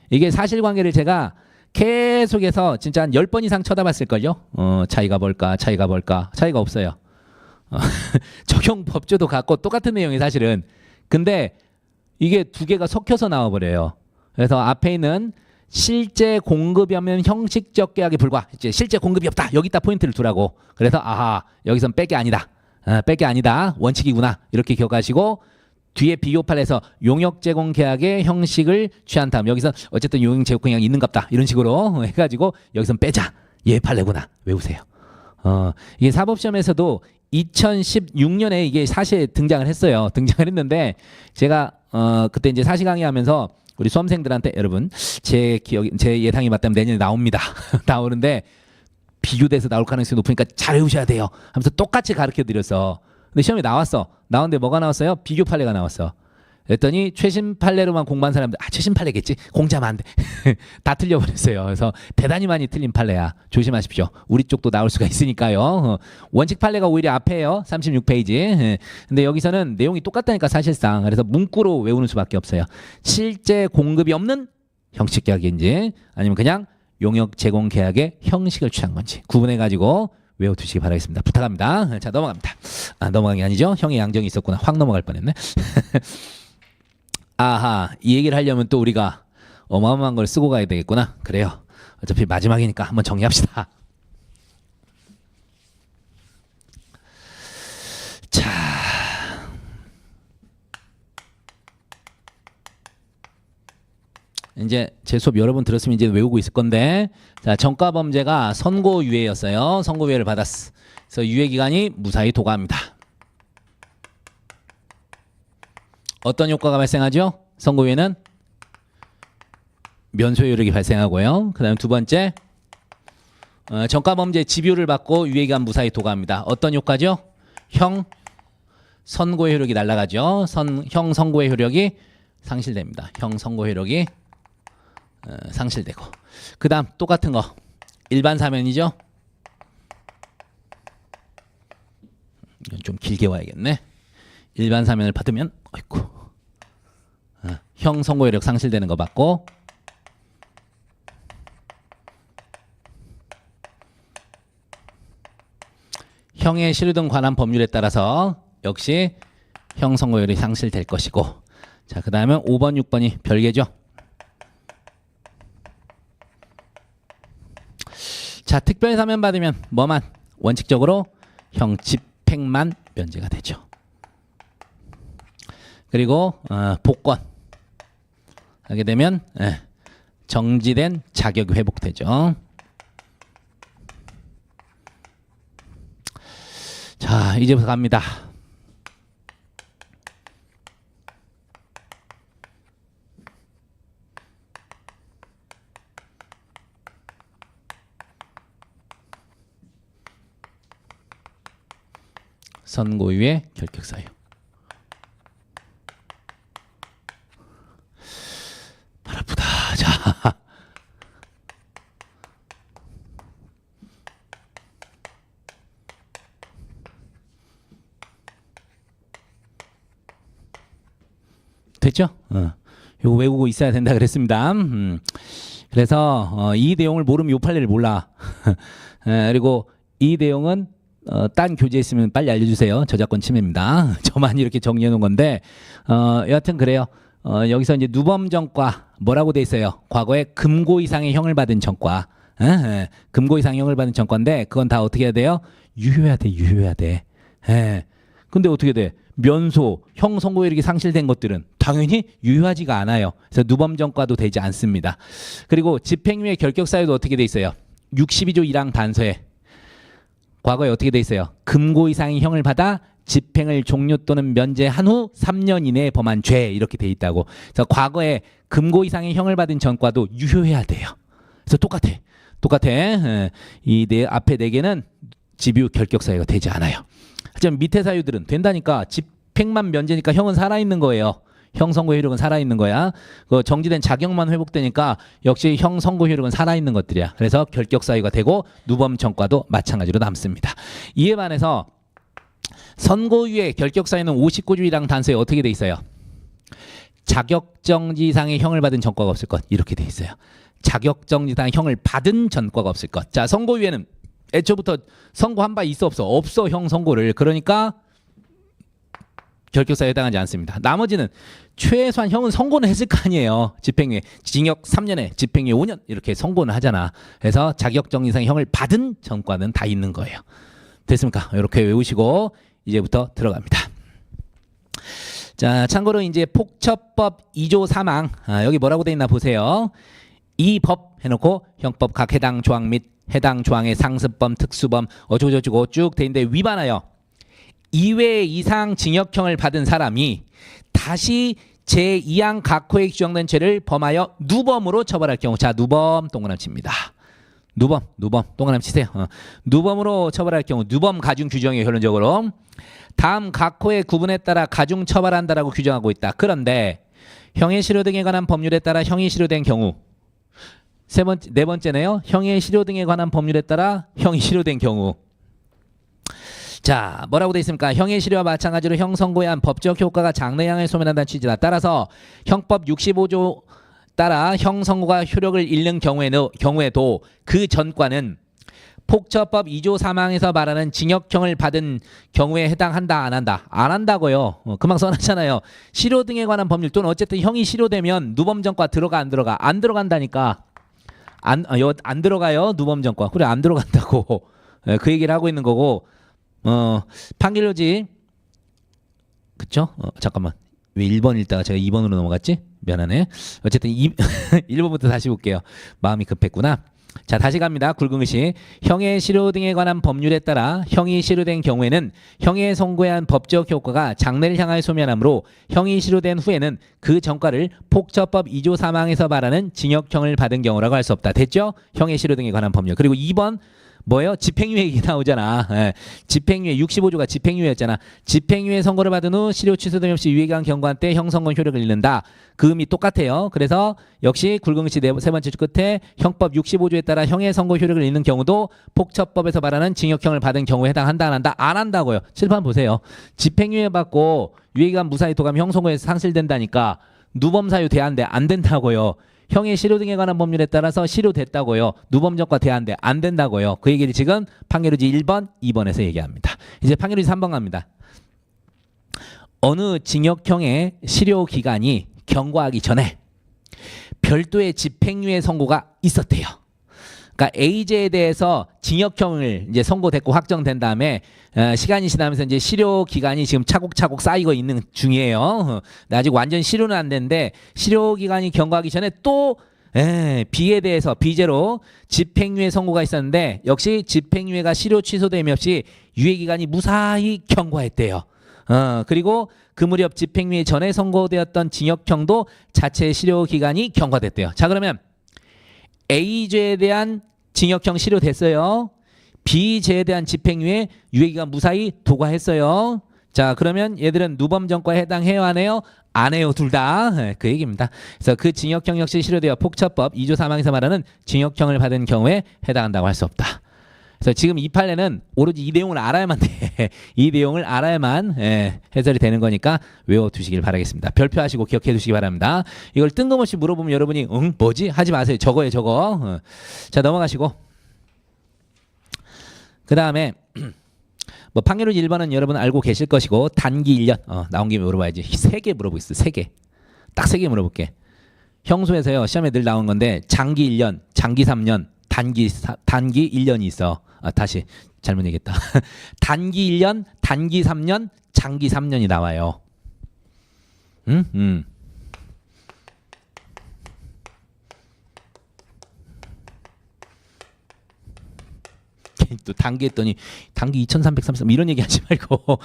Speaker 1: 이게 사실관계를 제가 계속해서 진짜 한 10번 이상 쳐다봤을걸요. 차이가 뭘까? 차이가 없어요. 어, 적용 법조도 같고 똑같은 내용이 사실은. 근데 이게 두 개가 섞여서 나와버려요. 그래서 앞에 있는 실제 공급이 없는 형식적 계약에 불과. 이제 실제 공급이 없다. 여기다 포인트를 두라고. 그래서 아하, 여기선 빼기 아니다. 빼기 아니다. 원칙이구나. 이렇게 기억하시고 뒤에 비교 판례에서 용역 제공 계약의 형식을 취한 다음 여기서 어쨌든 용역 제공 계약이 있는갑다. 이런 식으로 해가지고 여기선 빼자. 얘 판례구나. 외우세요. 이게 사법시험에서도 2016년에 이게 사실 등장을 했어요. 등장을 했는데 제가 그때 이제 사시 강의하면서 우리 수험생들한테 여러분 제 예상이 맞다면 내년에 나옵니다. 나오는데 비교돼서 나올 가능성이 높으니까 잘 외우셔야 돼요. 하면서 똑같이 가르쳐 드렸어. 근데 시험에 나왔어. 나왔는데 뭐가 나왔어요? 비교 판례가 나왔어. 그랬더니 최신 판례로만 공부한 사람들 최신 판례겠지. 공자면 안 돼. 다 틀려버렸어요. 그래서 대단히 많이 틀린 판례야. 조심하십시오. 우리 쪽도 나올 수가 있으니까요. 원칙 판례가 오히려 앞에요. 36페이지. 근데 여기서는 내용이 똑같다니까 사실상. 그래서 문구로 외우는 수밖에 없어요. 실제 공급이 없는 형식 계약인지 아니면 그냥 용역 제공 계약의 형식을 취한 건지 구분해가지고 외워두시기 바라겠습니다. 부탁합니다. 자, 넘어갑니다. 넘어간 게 아니죠. 형의 양정이 있었구나. 확 넘어갈 뻔했네. 아하, 이 얘기를 하려면 또 우리가 어마어마한 걸 쓰고 가야 되겠구나. 그래요. 어차피 마지막이니까 한번 정리합시다. 자, 이제 제 수업 여러 번 들었으면 이제 외우고 있을 건데, 자, 전과 범죄가 선고유예였어요. 선고유예를 받았어. 그래서 유예 기간이 무사히 도과합니다. 어떤 효과가 발생하죠? 선고유예는 면소 효력이 발생하고요. 그다음 두 번째, 전과 범죄 집유를 받고 유예 기간 무사히 도과합니다. 어떤 효과죠? 형 선고의 효력이 날아가죠. 형 선고의 효력이 상실됩니다. 형 선고 효력이 상실되고. 그 다음 똑같은 거 일반 사면이죠. 이건 좀 길게 와야겠네. 일반 사면을 받으면 어이쿠, 형 선고 효력 상실되는 거 받고, 형의 실효 등 관한 법률에 따라서 역시 형 선고 효력이 상실될 것이고. 자, 그 다음에 5번 6번이 별개죠. 자, 특별 사면 받으면 뭐만? 원칙적으로 형 집행만 면제가 되죠. 그리고 복권 하게 되면 정지된 자격이 회복되죠. 자, 이제부터 갑니다. 선고유예 결격사유. 발 아프다. 자, 됐죠? 이거 외우고 있어야 된다 그랬습니다. 그래서 이 내용을 모르면 요 판례를 몰라. 그리고 이 내용은 딴 교재에 있으면 빨리 알려주세요. 저작권 침해입니다. 저만 이렇게 정리해 놓은 건데, 여하튼 그래요. 여기서 이제 누범전과 뭐라고 돼 있어요? 과거에 금고 이상의 형을 받은 전과. 금고 이상의 형을 받은 전과인데, 그건 다 어떻게 해야 돼요? 유효해야 돼, 유효해야 돼. 근데 어떻게 돼? 면소, 형 선고 효력이 상실된 것들은 당연히 유효하지가 않아요. 그래서 누범전과도 되지 않습니다. 그리고 집행유예 결격사유도 어떻게 돼 있어요? 62조 1항 단서에 과거에 어떻게 돼 있어요? 금고 이상의 형을 받아 집행을 종료 또는 면제한 후 3년 이내에 범한 죄, 이렇게 돼 있다고. 그래서 과거에 금고 이상의 형을 받은 전과도 유효해야 돼요. 그래서 똑같아. 이 앞에 네 개는 집유 결격 사유가 되지 않아요. 하지만 밑에 사유들은 된다니까. 집행만 면제니까 형은 살아있는 거예요. 형 선고 효력은 살아있는 거야. 그 정지된 자격만 회복되니까 역시 형 선고 효력은 살아있는 것들이야. 그래서 결격 사유가 되고 누범 전과도 마찬가지로 남습니다. 이에 반해서 선고유예 결격 사유는 59조 1항 단서에 어떻게 돼 있어요? 자격정지 이상의 형을 받은 전과가 없을 것, 이렇게 돼 있어요. 자격정지 이상의 형을 받은 전과가 없을 것. 자, 선고유예는 애초부터 선고한 바 있어 없어? 없어 형 선고를. 그러니까 결격사유에 해당하지 않습니다. 나머지는 최소한 형은 선고는 했을 거 아니에요. 집행유예 징역 3년에 집행유예 5년 이렇게 선고는 하잖아. 그래서 자격정지 이상의 형을 받은 전과는 다 있는 거예요. 됐습니까? 이렇게 외우시고 이제부터 들어갑니다. 자, 참고로 이제 폭처법 2조 3항 여기 뭐라고 돼 있나 보세요. 이 법 해놓고 형법 각 해당 조항 및 해당 조항의 상습범, 특수범 어쩌고저쩌고 쭉 돼 있는데 위반하여 2회 이상 징역형을 받은 사람이 다시 제2항 각호에 규정된 죄를 범하여 누범으로 처벌할 경우, 자 누범 동그라미 칩니다. 누범 동그라미 치세요. 누범으로 처벌할 경우 누범 가중 규정이에요. 결론적으로 다음 각호의 구분에 따라 가중 처벌한다라고 규정하고 있다. 그런데 형의 실효 등에 관한 법률에 따라 형이 실효된 경우, 네 번째네요. 형의 실효 등에 관한 법률에 따라 형이 실효된 경우. 자, 뭐라고 돼 있습니까? 형의 실효와 마찬가지로 형 선고에 한 법적 효과가 장래향을 소멸한다는 취지다. 따라서 형법 65조 따라 형 선고가 효력을 잃는 경우에도 그 전과는 폭처법 2조 3항에서 말하는 징역형을 받은 경우에 해당한다 안 한다? 안 한다고요. 금방 써놨잖아요. 실효 등에 관한 법률 또는 어쨌든 형이 실효되면 누범전과 들어가 안 들어가? 안 들어간다니까. 안 들어가요. 누범전과. 그래 안 들어간다고. 그 얘기를 하고 있는 거고. 판결료지. 그쵸? 잠깐만. 왜 1번 읽다가 제가 2번으로 넘어갔지? 미안하네. 어쨌든 1번부터 다시 볼게요. 마음이 급했구나. 자, 다시 갑니다. 굵은 글씨. 형의 실효 등에 관한 법률에 따라 형이 실효된 경우에는 형의 선고에 한 법적 효과가 장래를 향하여 소멸하므로 형이 실효된 후에는 그 전과를 폭처법 2조 3항에서 말하는 징역형을 받은 경우라고 할 수 없다. 됐죠? 형의 실효 등에 관한 법률. 그리고 2번 뭐예요? 집행유예 얘기 나오잖아. 예. 집행유예 65조가 집행유예였잖아. 집행유예 선고를 받은 후 실효 취소 등 없이 유예기간 경과한 때 형 선고 효력을 잃는다. 그 의미 똑같아요. 그래서 역시 굵은 글씨 세 번째 줄 끝에 형법 65조에 따라 형의 선고 효력을 잃는 경우도 폭처법에서 말하는 징역형을 받은 경우에 해당한다 안 한다? 안 한다고요. 칠판 보세요. 집행유예 받고 유예기간 무사히 도감 형 선고에서 상실된다니까 누범 사유 대안돼 안 된다고요. 형의 실효 등에 관한 법률에 따라서 실효됐다고요. 누범전과 대안돼 안 된다고요. 그 얘기를 지금 판결유지 1번, 2번에서 얘기합니다. 이제 판결유지 3번 갑니다. 어느 징역형의 실효 기간이 경과하기 전에 별도의 집행유예 선고가 있었대요. 그러니까 A죄에 대해서 징역형을 이제 선고됐고 확정된 다음에 시간이 지나면서 이제 실효 기간이 지금 차곡차곡 쌓이고 있는 중이에요. 아직 완전 실효는 안 됐는데 실효 기간이 경과하기 전에 또 B에 대해서 B죄로 집행유예 선고가 있었는데 역시 집행유예가 실효 취소됨이 없이 유예 기간이 무사히 경과했대요. 그리고 그 무렵 집행유예 전에 선고되었던 징역형도 자체 실효 기간이 경과됐대요. 자, 그러면 A죄에 대한 징역형 실효됐어요. B죄에 대한 집행유예 유예기간 무사히 도과했어요. 자, 그러면 얘들은 누범전과에 해당해요 안 해요? 안 해요. 둘 다. 그 얘기입니다. 그래서 그 징역형 역시 실효되어 폭처법 2조 3항에서 말하는 징역형을 받은 경우에 해당한다고 할 수 없다. 그래서 지금 이 판례는 오로지 이 내용을 알아야만 돼. 이 내용을 알아야만 해설이 되는 거니까 외워두시길 바라겠습니다. 별표하시고 기억해 두시기 바랍니다. 이걸 뜬금없이 물어보면 여러분이 응? 뭐지? 하지 마세요. 저거예요 저거. 자, 넘어가시고 그 다음에 뭐 판결유지 1번은 여러분 알고 계실 것이고 단기 1년 나온 김에 물어봐야지. 3개 물어보고 있어. 3개. 딱 3개 물어볼게. 형소에서요. 시험에 늘 나온 건데 장기 1년, 장기 3년, 단기 1년이 있어. 다시 잘못 얘기했다. 단기 1년, 단기 3년, 장기 3년이 나와요. 또 단기 했더니 단기 2333 이런 얘기 하지 말고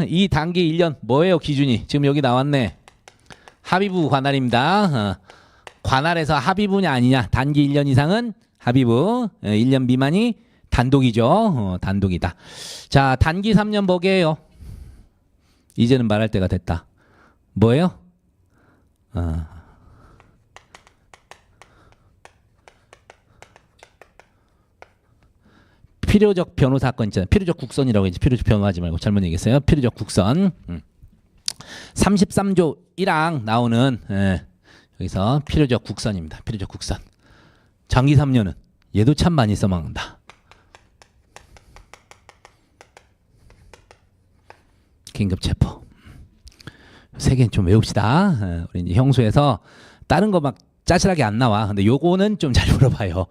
Speaker 1: 이 단기 1년 뭐예요 기준이? 지금 여기 나왔네. 합의부 관할입니다. 관할에서 합의부냐 아니냐. 단기 1년 이상은 합의부, 1년 미만이 단독이죠. 단독이다. 자, 단기 3년 뭐게요? 이제는 말할 때가 됐다. 뭐예요? 필요적 변호 사건 있잖아요. 필요적 국선이라고 했지. 필요적 변호하지 말고 잘못 얘기했어요. 필요적 국선. 33조 1항 나오는 여기서 필요적 국선입니다. 필요적 국선. 장기 3년은 얘도 참 많이 써먹는다. 긴급체포. 세 개는 좀 외웁시다. 우리 이제 형수에서 다른 거 막 짜잘하게 안 나와. 근데 요거는 좀 잘 물어봐요.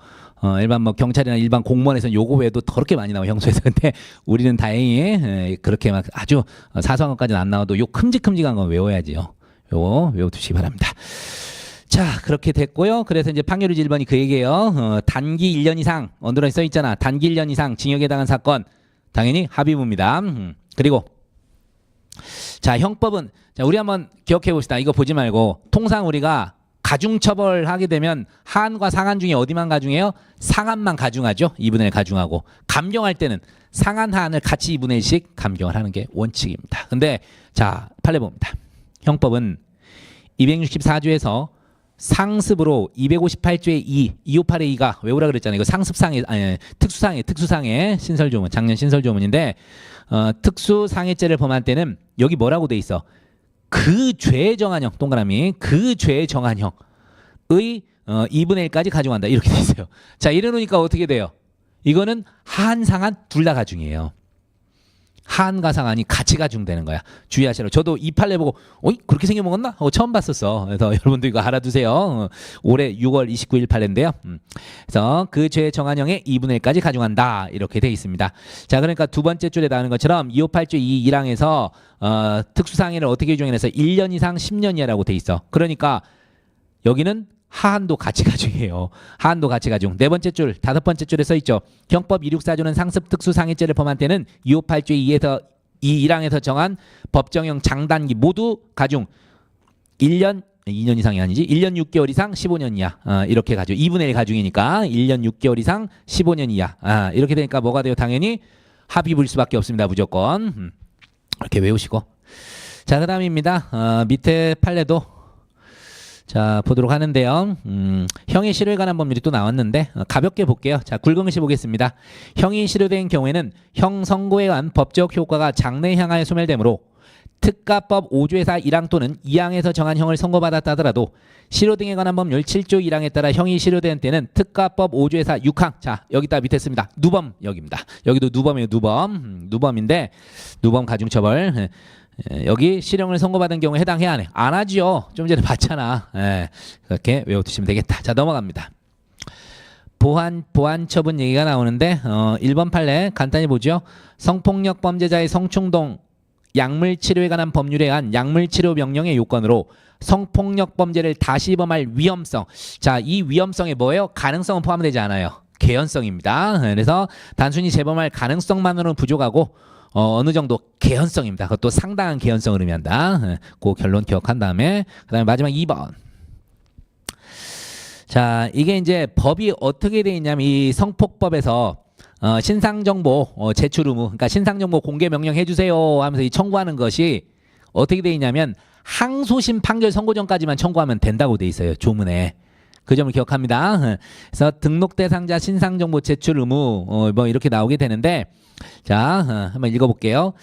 Speaker 1: 일반 뭐 경찰이나 일반 공무원에서는 요거 외에도 더럽게 많이 나와 형수에서. 근데 우리는 다행히 그렇게 막 아주 사소한 것까지는 안 나와도 요 큼직큼직한 건 외워야지요. 요거 외워두시기 바랍니다. 자, 그렇게 됐고요. 그래서 이제 판결유지 1번이 그 얘기예요. 단기 1년 이상 언더라인 써 있잖아. 단기 1년 이상 징역에 해당한 사건 당연히 합의부입니다. 그리고 자, 형법은 자, 우리 한번 기억해 봅시다. 이거 보지 말고 통상 우리가 가중처벌하게 되면 하한과 상한 중에 어디만 가중해요? 상한만 가중하죠. 2분의 1 가중하고. 감경할 때는 상한 하한을 같이 2분의 1씩 감경을 하는 게 원칙입니다. 근데 자, 판례 봅니다. 형법은 264조에서 상습으로 258조의 258의 2가 외우라 그랬잖아요. 이거 상습상해 아니 특수상해 신설조문 작년 신설조문인데 특수상해죄를 범할 때는 여기 뭐라고 돼 있어? 그 죄에 정한형 동그라미 그 죄에 정한형의 2분의 1까지 가중한다 이렇게 돼 있어요. 자, 이래놓으니까 어떻게 돼요? 이거는 하한 상한 둘 다 가중이에요. 하한과 상한이 같이 가중되는 거야. 주의하시라고. 저도 이 판례 보고 어이 그렇게 생겨먹었나? 하고 처음 봤었어. 그래서 여러분도 이거 알아두세요. 올해 6월 29일 판례인데요. 그래서 그 죄의 정한형의 2분의 1까지 가중한다 이렇게 돼 있습니다. 자, 그러니까 두 번째 줄에 나오는 것처럼 258조 2.1항에서 특수상해를 어떻게 규정해서 1년 이상 10년 이하라고 돼 있어. 그러니까 여기는 하한도 같이 가중해요. 하한도 같이 가중. 네 번째 줄, 다섯 번째 줄에 써 있죠. 형법 264조는 상습 특수상해죄를 범한 때는 258조 2에서 2.1항에서 정한 법정형 장단기 모두 가중. 1년 2년 이상이 아니지. 1년 6개월 이상 15년 이하. 이렇게 가중. 2분의 1 가중이니까 1년 6개월 이상 15년 이하. 이렇게 되니까 뭐가 돼요? 당연히 합의부일 수밖에 없습니다. 무조건. 이렇게 외우시고. 자, 그다음입니다. 밑에 판례도 자, 보도록 하는데요. 형이 실효에 관한 법률이 또 나왔는데 가볍게 볼게요. 자, 굵은글씨 보겠습니다. 형이 실효된 경우에는 형 선고에 의한 법적 효과가 장래에 향하여 소멸되므로 특가법 5조에서 1항 또는 2항에서 정한 형을 선고받았다 하더라도 실효 등에 관한 법률 7조 1항에 따라 형이 실효된 때는 특가법 5조에서 6항. 자, 여기다 밑에 씁니다. 누범 여기입니다. 여기도 누범이에요. 누범. 누범인데 누범 가중처벌. 여기 실형을 선고받은 경우에 해당해야 하네. 안 하지요. 좀 전에 봤잖아. 그렇게 외워두시면 되겠다. 자, 넘어갑니다. 보안 처분 얘기가 나오는데 1번 판례 간단히 보죠. 성폭력 범죄자의 성충동 약물 치료에 관한 법률에 의한 약물 치료 명령의 요건으로 성폭력 범죄를 다시 범할 위험성. 자, 이 위험성에 뭐예요? 가능성은 포함되지 않아요. 개연성입니다. 그래서 단순히 재범할 가능성만으로는 부족하고 어느 정도 개연성입니다. 그것도 상당한 개연성을 의미한다. 그 결론 기억한 다음에 그다음에 마지막 2번. 자, 이게 이제 법이 어떻게 돼 있냐면 이 성폭법에서 신상정보 제출 의무, 그러니까 신상정보 공개 명령 해주세요 하면서 이 청구하는 것이 어떻게 돼 있냐면 항소심 판결 선고 전까지만 청구하면 된다고 돼 있어요. 조문에. 그 점을 기억합니다. 그래서 등록 대상자 신상정보 제출 의무 뭐 이렇게 나오게 되는데 자, 한번 읽어볼게요.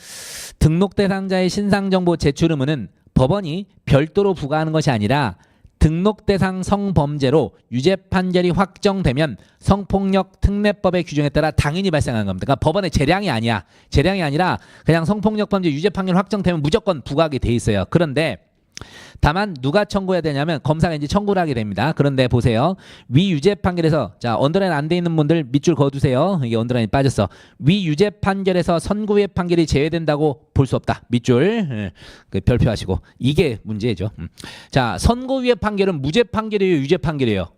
Speaker 1: 등록 대상자의 신상정보 제출 의무는 법원이 별도로 부과하는 것이 아니라 등록 대상 성범죄로 유죄 판결이 확정되면 성폭력 특례법의 규정에 따라 당연히 발생하는 겁니다. 그러니까 법원의 재량이 아니야. 재량이 아니라 그냥 성폭력 범죄 유죄 판결 확정되면 무조건 부과하게 돼 있어요. 그런데 다만 누가 청구해야 되냐면 검사가 이제 청구를 하게 됩니다. 그런데 보세요. 위 유죄 판결에서 자, 언더라인 안 돼 있는 분들 밑줄 그어두세요. 이게 언더라인이 빠졌어. 위 유죄 판결에서 선고의 판결이 제외된다고 볼 수 없다. 밑줄 별표하시고 이게 문제죠. 자, 선고유예 판결은 무죄 판결이에요, 유죄 판결이에요?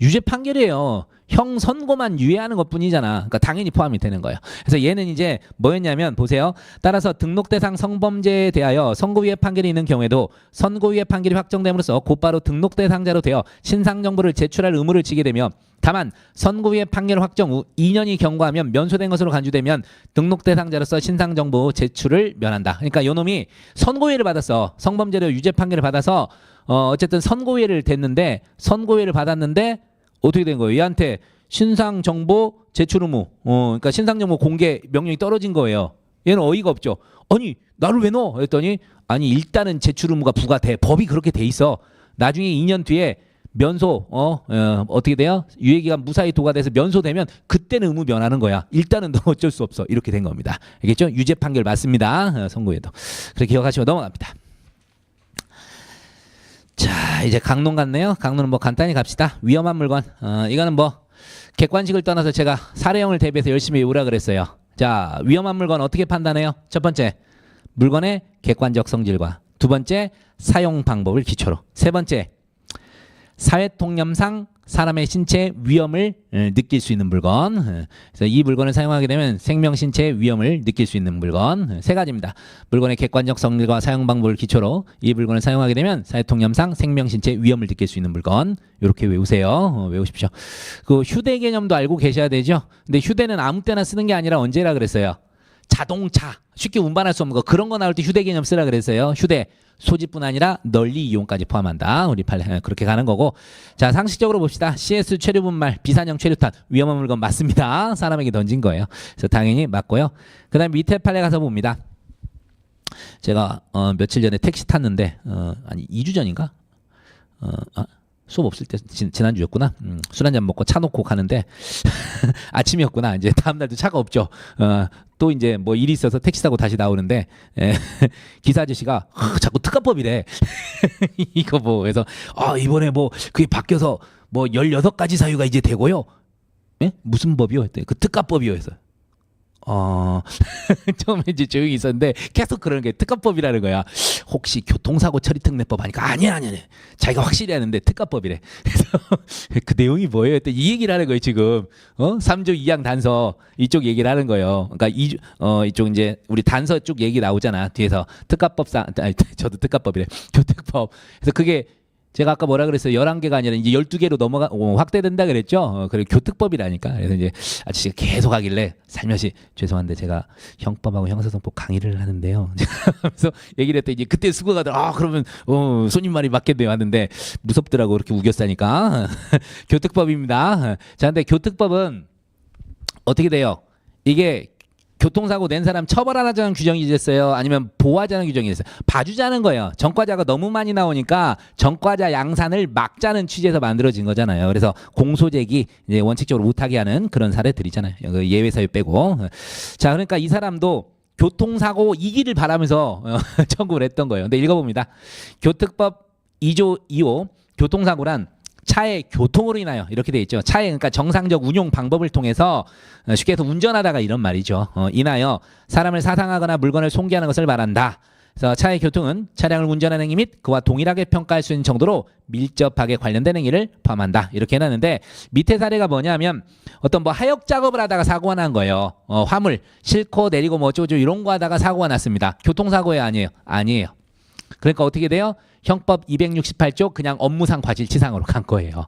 Speaker 1: 유죄 판결이에요. 형 선고만 유예하는 것뿐이잖아. 그러니까 당연히 포함이 되는 거예요. 그래서 얘는 이제 뭐였냐면 보세요. 따라서 등록 대상 성범죄에 대하여 선고유예 판결이 있는 경우에도 선고유예 판결이 확정됨으로써 곧바로 등록 대상자로 되어 신상 정보를 제출할 의무를 지게 되며 다만 선고유예 판결 확정 후 2년이 경과하면 면소된 것으로 간주되면 등록 대상자로서 신상 정보 제출을 면한다. 그러니까 요놈이 선고유예를 받았어. 성범죄로 유죄 판결을 받아서 어쨌든 선고유예를 됐는데 선고유예를 받았는데 어떻게 된 거예요? 얘한테 신상 정보 제출 의무, 그러니까 신상 정보 공개 명령이 떨어진 거예요. 얘는 어이가 없죠. 아니 나를 왜 넣어? 했더니 아니 일단은 제출 의무가 부과돼. 법이 그렇게 돼 있어. 나중에 2년 뒤에 면소 어떻게 돼요? 유예기간 무사히 도과돼서 면소되면 그때는 의무 면하는 거야. 일단은 너 어쩔 수 없어. 이렇게 된 겁니다. 알겠죠? 유죄 판결 맞습니다. 선고에도. 그렇게 기억하시고 넘어갑니다. 자, 이제 강론 같네요. 강론은 뭐 간단히 갑시다. 위험한 물건. 이거는 뭐 객관식을 떠나서 제가 사례형을 대비해서 열심히 외우라 그랬어요. 자, 위험한 물건 어떻게 판단해요? 첫 번째, 물건의 객관적 성질과 두 번째, 사용 방법을 기초로 세 번째, 사회 통념상 사람의 신체 위험을 느낄 수 있는 물건. 그래서 이 물건을 사용하게 되면 생명 신체 위험을 느낄 수 있는 물건. 세 가지입니다. 물건의 객관적 성질과 사용 방법을 기초로 이 물건을 사용하게 되면 사회 통념상 생명 신체 위험을 느낄 수 있는 물건. 이렇게 외우세요. 외우십시오. 그 휴대 개념도 알고 계셔야 되죠. 근데 휴대는 아무 때나 쓰는 게 아니라 언제라 그랬어요? 자동차 쉽게 운반할 수 없는 거 그런 거 나올 때 휴대 개념 쓰라 그랬어요. 휴대 소지뿐 아니라 널리 이용까지 포함한다. 우리 그렇게 가는 거고. 자, 상식적으로 봅시다. CS 최류분말 비산형 최류탄 위험한 물건 맞습니다. 사람에게 던진 거예요. 그래서 당연히 맞고요. 그다음 밑에 판례 가서 봅니다. 제가 며칠 전에 택시 탔는데 아니 2주 전인가? 수업 없을 때 지난주였구나. 술 한잔 먹고 차 놓고 가는데 아침이었구나. 이제 다음 날도 차가 없죠. 또 이제 뭐 일이 있어서 택시 타고 다시 나오는데 기사 아저씨가 자꾸 특가법이래. 이거 뭐 그래서 이번에 뭐 그게 바뀌어서 뭐 16가지 사유가 이제 되고요. 예? 무슨 법이요? 했더니 그 특가법이요 해서. 처음에 이제 조용히 있었는데 계속 그러는 게 특가법이라는 거야. 혹시 교통사고 처리 특례법 하니까 아니야. 자기가 확실히 하는데 특가법이래. 그래서 그 내용이 뭐예요? 했더니 이 얘기를 하는 거예요 지금. 3조 2항 단서 이쪽 얘기를 하는 거예요. 그러니까 이쪽 이제 우리 단서 쪽 얘기 나오잖아 뒤에서 특가법상. 저도 특가법이래. 교특법. 그래서 그게 제가 아까 뭐라 그랬어요? 11개가 아니라 이제 12개로 확대된다 그랬죠? 그래 교특법이라니까. 그래서 이제 아저씨가 계속 하길래 살며시 죄송한데 제가 형법하고 형사성법 강의를 하는데요. 그래서 얘기를 했더니 이제 그때 수고가들 그러면 손님 말이 맞겠네요 하는데 무섭더라고 그렇게 우겼다니까. 교특법입니다. 자, 근데 교특법은 어떻게 돼요? 이게 교통사고 낸 사람 처벌하자는 규정이 됐어요? 아니면 보호하자는 규정이 됐어요? 봐주자는 거예요. 전과자가 너무 많이 나오니까 전과자 양산을 막자는 취지에서 만들어진 거잖아요. 그래서 공소제기 이제 원칙적으로 못하게 하는 그런 사례들이잖아요. 예외 사유 빼고. 자, 그러니까 이 사람도 교통사고 이기를 바라면서 청구를 했던 거예요. 근데 읽어봅니다. 교특법 2조 2호 교통사고란 차의 교통으로 인하여 이렇게 돼 있죠. 차의 그러니까 정상적 운용 방법을 통해서 쉽게 해서 운전하다가 이런 말이죠. 인하여 사람을 사상하거나 물건을 손괴하는 것을 말한다. 그래서 차의 교통은 차량을 운전하는 행위 및 그와 동일하게 평가할 수 있는 정도로 밀접하게 관련된 행위를 포함한다. 이렇게 해놨는데 밑에 사례가 뭐냐면 어떤 뭐 하역 작업을 하다가 사고가 난 거예요. 화물 싣고 내리고 뭐 어쩌고 이런 거 하다가 사고가 났습니다. 교통사고에 아니에요? 아니에요. 그러니까 어떻게 돼요? 형법 268조 그냥 업무상 과실치상으로 간 거예요.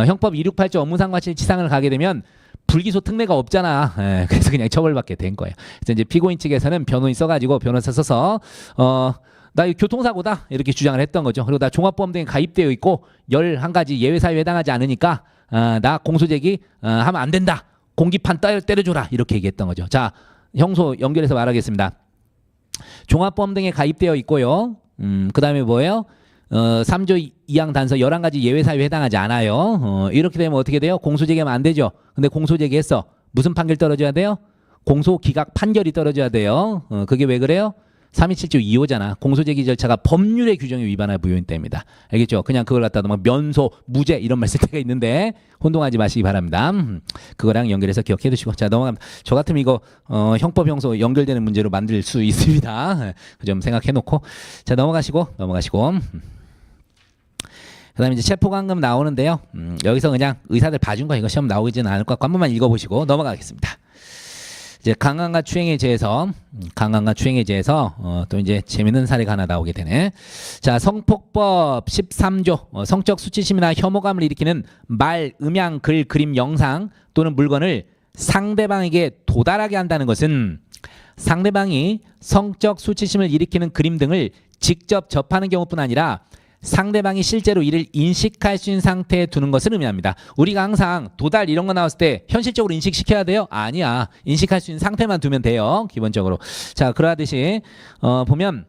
Speaker 1: 형법 268조 업무상 과실치상을 가게 되면 불기소 특례가 없잖아. 그래서 그냥 처벌받게 된 거예요. 그래서 이제 피고인 측에서는 변호인 써가지고 변호사 써서 나 이거 교통사고다 이렇게 주장을 했던 거죠. 그리고 나 종합보험등에 가입되어 있고 11가지 예외 사유에 해당하지 않으니까 나 공소제기 하면 안 된다. 공기판 때려줘라 이렇게 얘기했던 거죠. 자, 형소 연결해서 말하겠습니다. 종합보험등에 가입되어 있고요. 그 다음에 뭐예요? 3조 2항 단서 11가지 예외 사유에 해당하지 않아요. 이렇게 되면 어떻게 돼요? 공소제기하면 안 되죠. 근데 공소제기했어. 무슨 판결 떨어져야 돼요? 공소기각 판결이 떨어져야 돼요. 그게 왜 그래요? 327조 2호잖아. 공소제기 절차가 법률의 규정에 위반할 무효인 때입니다. 알겠죠? 그냥 그걸 갖다가 막 면소, 무죄 이런 말 쓸 때가 있는데 혼동하지 마시기 바랍니다. 그거랑 연결해서 기억해 두시고. 자, 넘어갑니다. 저 같으면 이거 형법 형소 연결되는 문제로 만들 수 있습니다. 그 점 생각해 놓고. 자, 넘어가시고. 그다음에 이제 체포감금 나오는데요. 여기서 그냥 의사들 봐준 거 이거 시험 나오지는 않을 것 같고 한 번만 읽어보시고 넘어가겠습니다. 이제 강간과 추행에 대해서 또 이제 재밌는 사례가 하나 나오게 되네. 자, 성폭법 13조 성적 수치심이나 혐오감을 일으키는 말, 음향, 글, 그림, 영상 또는 물건을 상대방에게 도달하게 한다는 것은 상대방이 성적 수치심을 일으키는 그림 등을 직접 접하는 경우뿐 아니라 상대방이 실제로 이를 인식할 수 있는 상태에 두는 것을 의미합니다. 우리가 항상 도달 이런 거 나왔을 때 현실적으로 인식시켜야 돼요? 아니야. 인식할 수 있는 상태만 두면 돼요. 기본적으로. 자, 그러하듯이 보면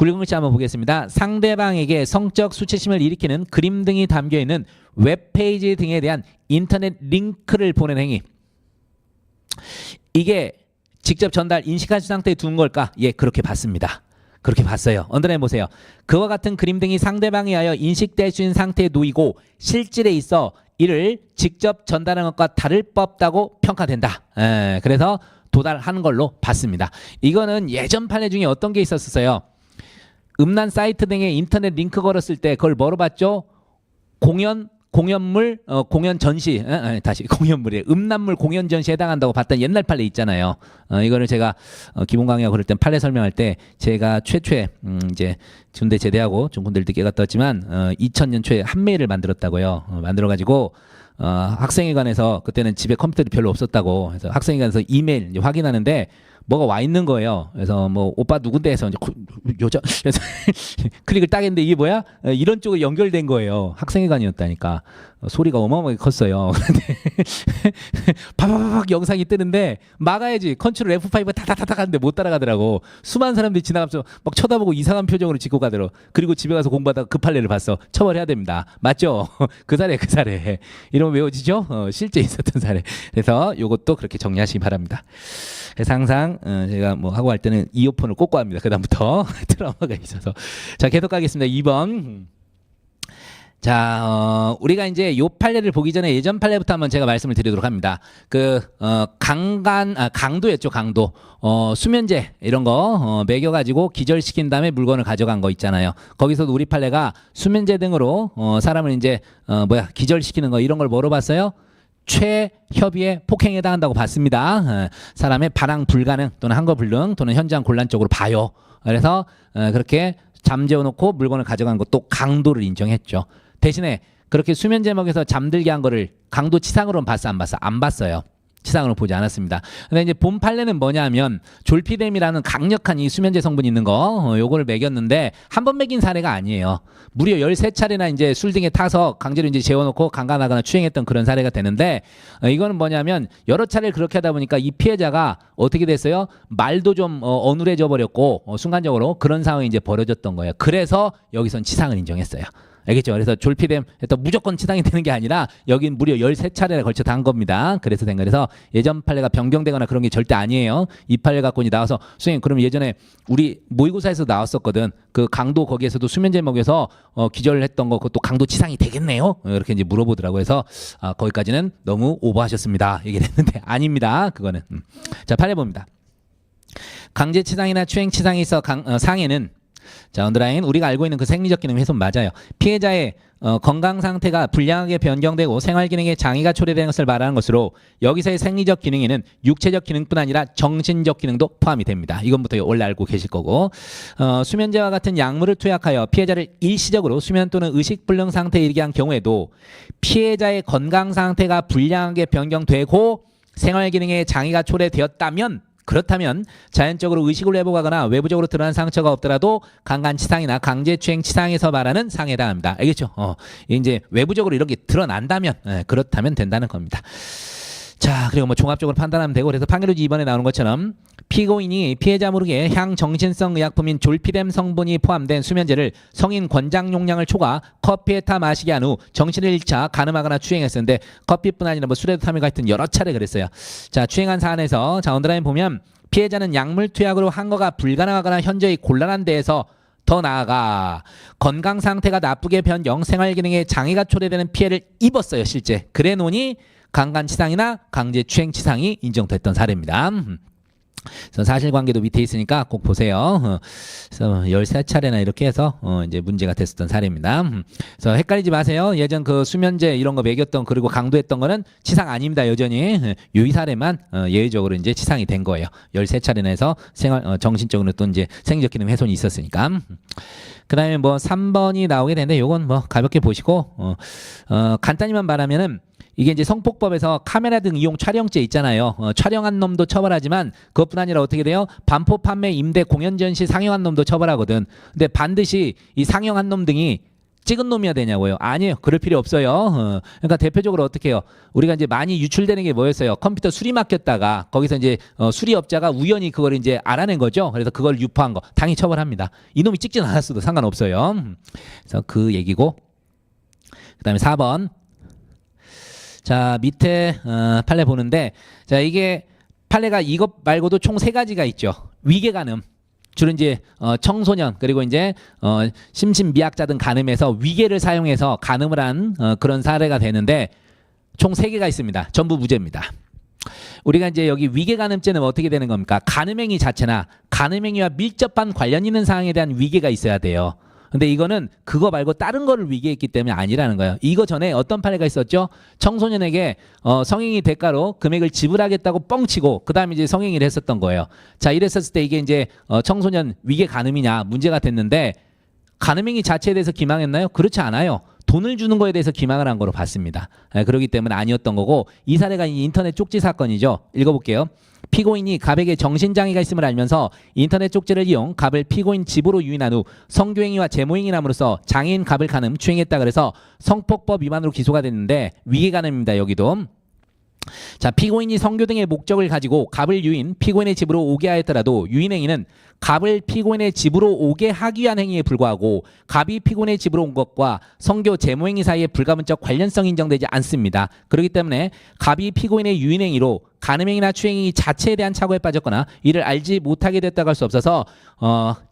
Speaker 1: 굵은 글씨 한번 보겠습니다. 상대방에게 성적 수치심을 일으키는 그림 등이 담겨있는 웹페이지 등에 대한 인터넷 링크를 보낸 행위. 이게 직접 전달 인식하신 상태에 둔 걸까? 예, 그렇게 봤습니다. 그렇게 봤어요. 언더라인 보세요. 그와 같은 그림 등이 상대방에 의하여 인식될 수 있는 상태에 놓이고 실질에 있어 이를 직접 전달하는 것과 다를 바 없다고 평가된다. 그래서 도달하는 걸로 봤습니다. 이거는 예전 판례 중에 어떤 게 있었어요? 음란 사이트 등에 인터넷 링크 걸었을 때 그걸 뭐로 봤죠? 공연물, 공연 전시, 다시 공연물이에요. 음란물 공연 전시에 해당한다고 봤던 옛날 판례 있잖아요. 이거를 제가 기본 강의하고 그럴 땐 판례 설명할 때 제가 최초에 이제 군대 제대하고 좀 군대를 늦게 갔다 왔지만 2000년 초에 한메일을 만들었다고요. 만들어가지고 학생회관에서 그때는 집에 컴퓨터도 별로 없었다고 그래서 학생회관에서 이메일 이제 확인하는데 뭐가 와 있는 거예요. 그래서 뭐 오빠 누군데 해서 이제 여자 그래서 클릭을 딱 했는데 이게 뭐야? 이런 쪽으로 연결된 거예요. 학생회관이었다니까. 소리가 어마어마하게 컸어요. 그런데 파파파박 영상이 뜨는데 막아야지. 컨트롤 F5 타타타타 하는데 못 따라가더라고. 수많은 사람들이 지나가면서 막 쳐다보고 이상한 표정으로 짚고 가더라고. 그리고 집에 가서 공부하다가 그 판례를 봤어. 처벌해야 됩니다. 맞죠? 그 사례 그 사례. 이러면 외워지죠? 실제 있었던 사례. 그래서 이것도 그렇게 정리하시기 바랍니다. 그래서 항상 제가 뭐 하고 할 때는 이어폰을 꽂고 합니다. 그다음부터 트라우마가 있어서. 자, 계속 가겠습니다. 2번. 자, 우리가 이제 요 판례를 보기 전에 예전 판례부터 한번 제가 말씀을 드리도록 합니다. 강도였죠, 강도. 수면제 이런 거 먹여가지고 기절시킨 다음에 물건을 가져간 거 있잖아요. 거기서도 우리 판례가 수면제 등으로 사람을 이제 기절시키는 거 이런 걸 뭐로 봤어요? 최협의의 폭행에 해당한다고 봤습니다. 사람의 반항 불가능 또는 항거 불능 또는 현장 곤란 쪽으로 봐요. 그래서 그렇게 잠재워 놓고 물건을 가져간 것도 강도를 인정했죠. 대신에 그렇게 수면제 먹여서 잠들게 한 거를 강도 치상으로는 봤어 안 봤어? 안 봤어요. 치상으로 보지 않았습니다. 근데 이제 본 판례는 뭐냐면 졸피뎀이라는 강력한 이 수면제 성분이 있는 거 요거를 먹였는데 한 번 먹인 사례가 아니에요. 무려 13차례나 이제 술 등에 타서 강제로 이제 재워놓고 강간하거나 추행했던 그런 사례가 되는데 이거는 뭐냐면 여러 차례를 그렇게 하다 보니까 이 피해자가 어떻게 됐어요? 말도 좀 어눌해져 버렸고 순간적으로 그런 상황이 이제 벌어졌던 거예요. 그래서 여기선 치상을 인정했어요. 알겠죠? 그래서 졸피뎀 무조건 치상이 되는 게 아니라 여긴 무려 13차례에 걸쳐 다 한 겁니다. 그래서 된 거라서 예전 판례가 변경되거나 그런 게 절대 아니에요. 이 판례 갖고 이제 나와서 선생님 그럼 예전에 우리 모의고사에서 나왔었거든. 그 강도 거기에서도 수면제 먹여서 기절을 했던 거 그것도 강도 치상이 되겠네요. 이렇게 이제 물어보더라고요. 그래서 거기까지는 너무 오버하셨습니다. 얘기를 했는데 아닙니다. 그거는. 자, 판례 봅니다. 강제치상이나 추행치상이 있어 상해는 자, 언더라인 우리가 알고 있는 그 생리적 기능 훼손 맞아요. 피해자의 건강 상태가 불량하게 변경되고 생활 기능에 장애가 초래되는 것을 말하는 것으로 여기서의 생리적 기능에는 육체적 기능뿐 아니라 정신적 기능도 포함이 됩니다. 이건부터 원래 알고 계실 거고 수면제와 같은 약물을 투약하여 피해자를 일시적으로 수면 또는 의식 불능 상태에 이르게 한 경우에도 피해자의 건강 상태가 불량하게 변경되고 생활 기능에 장애가 초래되었다면 그렇다면 자연적으로 의식을 회복하거나 외부적으로 드러난 상처가 없더라도 강간치상이나 강제추행치상에서 말하는 상해에 해당합니다. 알겠죠? 이제 외부적으로 이런 게 드러난다면 그렇다면 된다는 겁니다. 자, 그리고 뭐 종합적으로 판단하면 되고 그래서 판결유지 2번에 나오는 것처럼 피고인이 피해자 모르게 향정신성 의약품인 졸피뎀 성분이 포함된 수면제를 성인 권장 용량을 초과 커피에 타 마시게 한 후 정신을 잃자 가늠하거나 추행했었는데 커피뿐 아니라 뭐 술에도 탐이 같은 여러 차례 그랬어요. 자, 추행한 사안에서 자, 언더라인 보면 피해자는 약물 투약으로 항거가 불가능하거나 현저히 곤란한 데에서 더 나아가 건강 상태가 나쁘게 변경 생활 기능에 장애가 초래되는 피해를 입었어요. 실제 그래 놓으니 강간치상이나 강제추행치상이 인정됐던 사례입니다. 그래서 사실관계도 밑에 있으니까 꼭 보세요. 그래서 13차례나 이렇게 해서 이제 문제가 됐었던 사례입니다. 그래서 헷갈리지 마세요. 예전 그 수면제 이런 거 먹였던 그리고 강도했던 거는 치상 아닙니다. 여전히 유의 사례만 예외적으로 이제 치상이 된 거예요. 13차례나 해서 정신적으로 또 이제 생리적 기능 훼손이 있었으니까. 그다음에 뭐 3번이 나오게 되는데 요건 뭐 가볍게 보시고 간단히만 말하면은 이게 이제 성폭법에서 카메라 등 이용 촬영죄 있잖아요. 촬영한 놈도 처벌하지만 그것뿐 아니라 어떻게 돼요? 반포 판매 임대 공연 전시 상영한 놈도 처벌하거든. 근데 반드시 이 상영한 놈 등이 찍은 놈이야 되냐고요? 아니에요. 그럴 필요 없어요. 그러니까 대표적으로 어떻게 해요? 우리가 이제 많이 유출되는 게 뭐였어요? 컴퓨터 수리 맡겼다가 거기서 이제 수리업자가 우연히 그걸 이제 알아낸 거죠. 그래서 그걸 유포한 거 당연히 처벌합니다. 이놈이 찍진 않았어도 상관없어요. 그래서 그 얘기고. 그다음에 4번. 자, 밑에 판례 보는데, 자, 이게 판례가 이것 말고도 총 3가지가 있죠. 위계 간음. 주로 이제 청소년 그리고 이제 심신미약자 등 간음에서 위계를 사용해서 간음을 한 그런 사례가 되는데 총 3개가 있습니다. 전부 무죄입니다. 우리가 이제 여기 위계 간음죄는 어떻게 되는 겁니까? 간음행위 자체나 간음행위와 밀접한 관련 있는 사항에 대한 위계가 있어야 돼요. 근데 이거는 그거 말고 다른 거를 위계했기 때문에 아니라는 거예요. 이거 전에 어떤 판례가 있었죠? 청소년에게 성행위 대가로 금액을 지불하겠다고 뻥치고 그다음에 이제 성행위를 했었던 거예요. 자, 이랬었을 때 이게 이제 청소년 위계 간음이냐 문제가 됐는데 간음행위 자체에 대해서 기망했나요? 그렇지 않아요. 돈을 주는 거에 대해서 기망을 한 거로 봤습니다. 그렇기 때문에 아니었던 거고 이 사례가 인터넷 쪽지 사건이죠. 읽어볼게요. 피고인이 갑에게 정신장애가 있음을 알면서 인터넷 쪽지를 이용 갑을 피고인 집으로 유인한 후 성교행위와 제모행위함으로써 장애인 갑을 간음, 추행했다 그래서 성폭법 위반으로 기소가 됐는데 위계간음입니다. 여기도. 자, 피고인이 성교 등의 목적을 가지고 갑을 유인, 피고인의 집으로 오게 하였더라도 유인행위는 갑을 피고인의 집으로 오게 하기 위한 행위에 불과하고 갑이 피고인의 집으로 온 것과 성교 제모행위 사이에 불가분적 관련성이 인정되지 않습니다. 그렇기 때문에 갑이 피고인의 유인행위로 간음행위나 추행행위 자체에 대한 착오에 빠졌거나 이를 알지 못하게 됐다고 할 수 없어서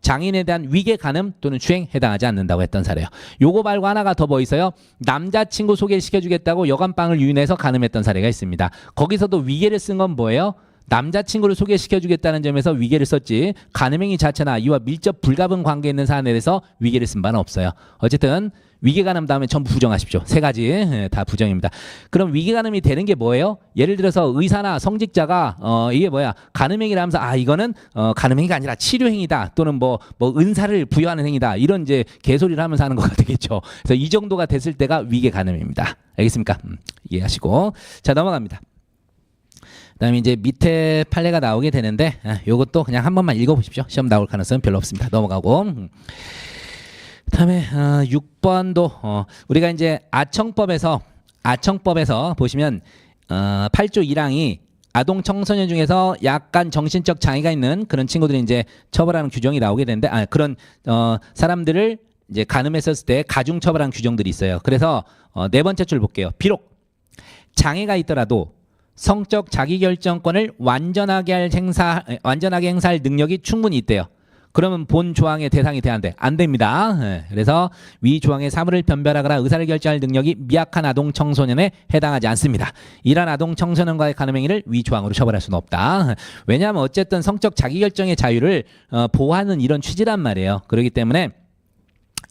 Speaker 1: 장애인에 대한 위계 간음 또는 추행 해당하지 않는다고 했던 사례요. 요거 말고 하나가 더 뭐 있어요? 남자친구 소개시켜주겠다고 여관방을 유인해서 간음했던 사례가 있습니다. 거기서도 위계를 쓴 건 뭐예요? 남자친구를 소개시켜주겠다는 점에서 위계를 썼지 간음행위 자체나 이와 밀접 불가분 관계에 있는 사안에 대해서 위계를 쓴 바는 없어요. 어쨌든 위계간음 다음에 전부 부정하십시오. 3가지 다 부정입니다. 그럼 위계간음이 되는 게 뭐예요? 예를 들어서 의사나 성직자가 이게 뭐야 간음행위를 하면서 아 이거는 간음행위가 아니라 치료행위다 또는 뭐 은사를 부여하는 행위다 이런 이제 개소리를 하면서 하는 거가 되겠죠. 그래서 이 정도가 됐을 때가 위계간음입니다. 알겠습니까? 이해하시고 자 넘어갑니다. 그다음에 이제 밑에 판례가 나오게 되는데 요것도 그냥 한 번만 읽어보십시오. 시험 나올 가능성은 별로 없습니다. 넘어가고 그다음에 6번도 우리가 이제 아청법에서 보시면 8조 1항이 아동 청소년 중에서 약간 정신적 장애가 있는 그런 친구들이 이제 처벌하는 규정이 나오게 되는데 그런 사람들을 이제 간음했었을 때 가중 처벌하는 규정들이 있어요. 그래서 4번째 줄 볼게요. 비록 장애가 있더라도 성적 자기결정권을 완전하게 행사할 능력이 충분히 있대요. 그러면 본 조항의 대상이 돼야 안 돼. 안 됩니다. 그래서 위 조항의 사물을 변별하거나 의사를 결정할 능력이 미약한 아동 청소년에 해당하지 않습니다. 이러한 아동 청소년과의 간음행위를 위 조항으로 처벌할 수는 없다. 왜냐하면 어쨌든 성적 자기결정의 자유를 보호하는 이런 취지란 말이에요. 그렇기 때문에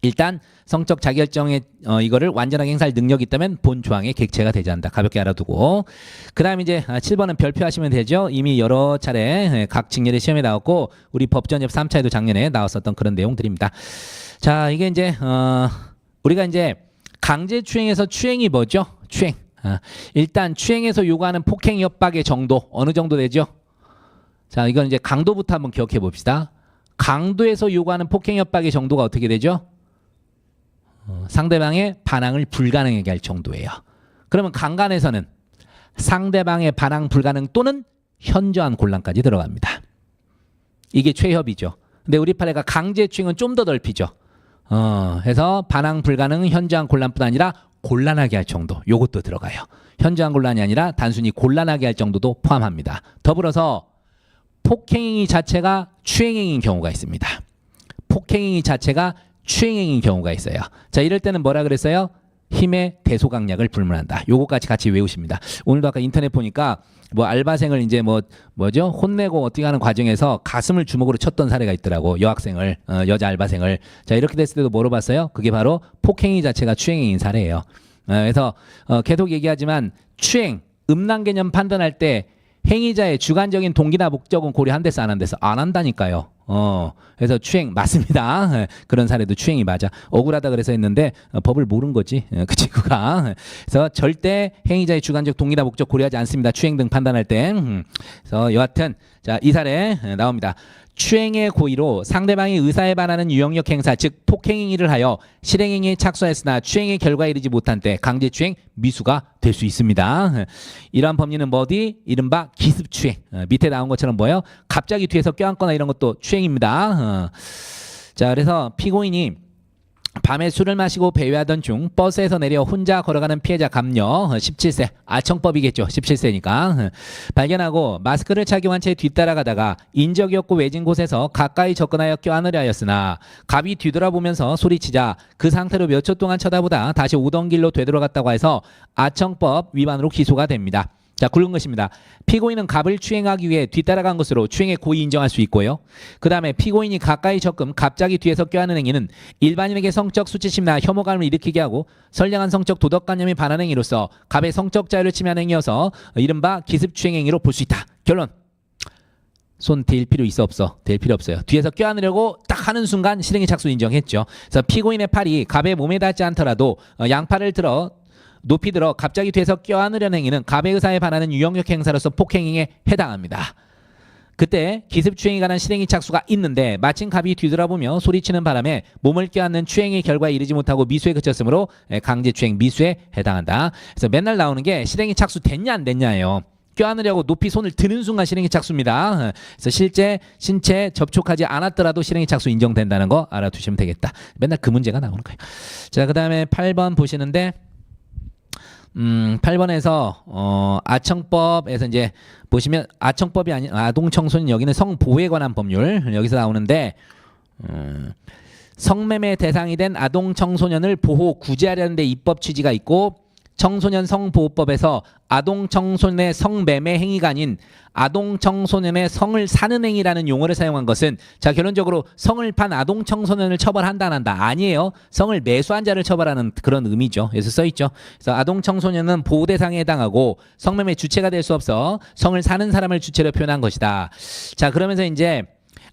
Speaker 1: 일단 성적 자기결정의 이거를 완전하게 행사할 능력이 있다면 본 조항의 객체가 되지 않는다. 가볍게 알아두고 그 다음 이제 7번은 별표하시면 되죠. 이미 여러 차례 각 직렬의 시험에 나왔고 우리 법전협 3차에도 작년에 나왔었던 그런 내용들입니다. 자 이게 이제 우리가 이제 강제추행에서 추행이 뭐죠? 추행. 일단 추행에서 요구하는 폭행 협박의 정도 어느 정도 되죠? 자 이건 이제 강도부터 한번 기억해 봅시다. 강도에서 요구하는 폭행 협박의 정도가 어떻게 되죠? 상대방의 반항을 불가능하게 할 정도예요. 그러면 강간에서는 상대방의 반항 불가능 또는 현저한 곤란까지 들어갑니다. 이게 최협이죠. 근데 우리 판례가 강제추행은 좀 더 넓히죠. 해서 반항 불가능, 현저한 곤란뿐 아니라 곤란하게 할 정도. 요것도 들어가요. 현저한 곤란이 아니라 단순히 곤란하게 할 정도도 포함합니다. 더불어서 폭행행위 자체가 추행행위인 경우가 있습니다. 폭행행위 자체가 추행행위인 경우가 있어요. 자, 이럴 때는 뭐라 그랬어요? 힘의 대소강약을 불문한다. 요거까지 같이 외우십니다. 오늘도 아까 인터넷 보니까 뭐 알바생을 이제 뭐죠? 혼내고 어떻게 하는 과정에서 가슴을 주먹으로 쳤던 사례가 있더라고. 여학생을, 여자 알바생을. 자, 이렇게 됐을 때도 뭐로 봤어요? 그게 바로 폭행행위 자체가 추행행위인 사례예요. 그래서 계속 얘기하지만 추행, 음란 개념 판단할 때 행위자의 주관적인 동기나 목적은 고려 한 데서 안 한 데서 안 한다니까요. 그래서 추행 맞습니다. 그런 사례도 추행이 맞아. 억울하다 그래서 했는데 법을 모른 거지. 그 친구가. 그래서 절대 행위자의 주관적 동의나 목적 고려하지 않습니다. 추행 등 판단할 때. 그래서 여하튼 자, 이 사례 나옵니다. 추행의 고의로 상대방의 의사에 반하는 유형력 행사 즉 폭행행위를 하여 실행행위에 착수하였으나 추행의 결과에 이르지 못한 때 강제추행 미수가 될 수 있습니다. 이러한 법리는 뭐디? 이른바 기습추행. 밑에 나온 것처럼 뭐예요? 갑자기 뒤에서 껴안거나 이런 것도 추행입니다. 자, 그래서 피고인이 밤에 술을 마시고 배회하던 중 버스에서 내려 혼자 걸어가는 피해자 감녀 17세 아청법이겠죠. 17세니까 발견하고 마스크를 착용한 채 뒤따라가다가 인적이 없고 외진 곳에서 가까이 접근하여 껴안으려 하였으나 갑이 뒤돌아보면서 소리치자 그 상태로 몇 초 동안 쳐다보다 다시 오던 길로 되돌아갔다고 해서 아청법 위반으로 기소가 됩니다. 자, 굵은 것입니다. 피고인은 갑을 추행하기 위해 뒤따라간 것으로 추행의 고의 인정할 수 있고요. 그 다음에 피고인이 가까이 접근 갑자기 뒤에서 껴안는 행위는 일반인에게 성적 수치심이나 혐오감을 일으키게 하고 선량한 성적 도덕관념이 반하는 행위로서 갑의 성적 자유를 침해하는 행위여서 이른바 기습추행 행위로 볼 수 있다. 결론. 손 댈 필요 있어 없어? 댈 필요 없어요. 뒤에서 껴안으려고 딱 하는 순간 실행의 착수 인정했죠. 그래서 피고인의 팔이 갑의 몸에 닿지 않더라도 양팔을 들어 높이 들어 갑자기 뒤에서 껴안으려는 행위는 갑의 의사에 반하는 유형력 행사로서 폭행행위에 해당합니다. 그때 기습추행에 관한 실행이 착수가 있는데 마침 갑이 뒤돌아보며 소리치는 바람에 몸을 껴안는 추행의 결과에 이르지 못하고 미수에 그쳤으므로 강제추행 미수에 해당한다. 그래서 맨날 나오는 게 실행이 착수됐냐 안 됐냐예요. 껴안으려고 높이 손을 드는 순간 실행이 착수입니다. 그래서 실제 신체 접촉하지 않았더라도 실행이 착수 인정된다는 거 알아두시면 되겠다. 맨날 그 문제가 나오는 거예요. 자, 그 다음에 8번 보시는데 8번에서 아청법에서 이제 보시면 아청법이 아닌 아동청소년 여기는 성보호에 관한 법률 여기서 나오는데 성매매 대상이 된 아동청소년을 보호 구제하려는 데 입법 취지가 있고 청소년 성보호법에서 아동청소년의 성매매 행위가 아닌 아동청소년의 성을 사는 행위라는 용어를 사용한 것은 자 결론적으로 성을 판 아동청소년을 처벌한다 안 한다 아니에요. 성을 매수한 자를 처벌하는 그런 의미죠. 그래서 써있죠. 그래서 아동청소년은 보호 대상에 해당하고 성매매 주체가 될 수 없어 성을 사는 사람을 주체로 표현한 것이다. 자 그러면서 이제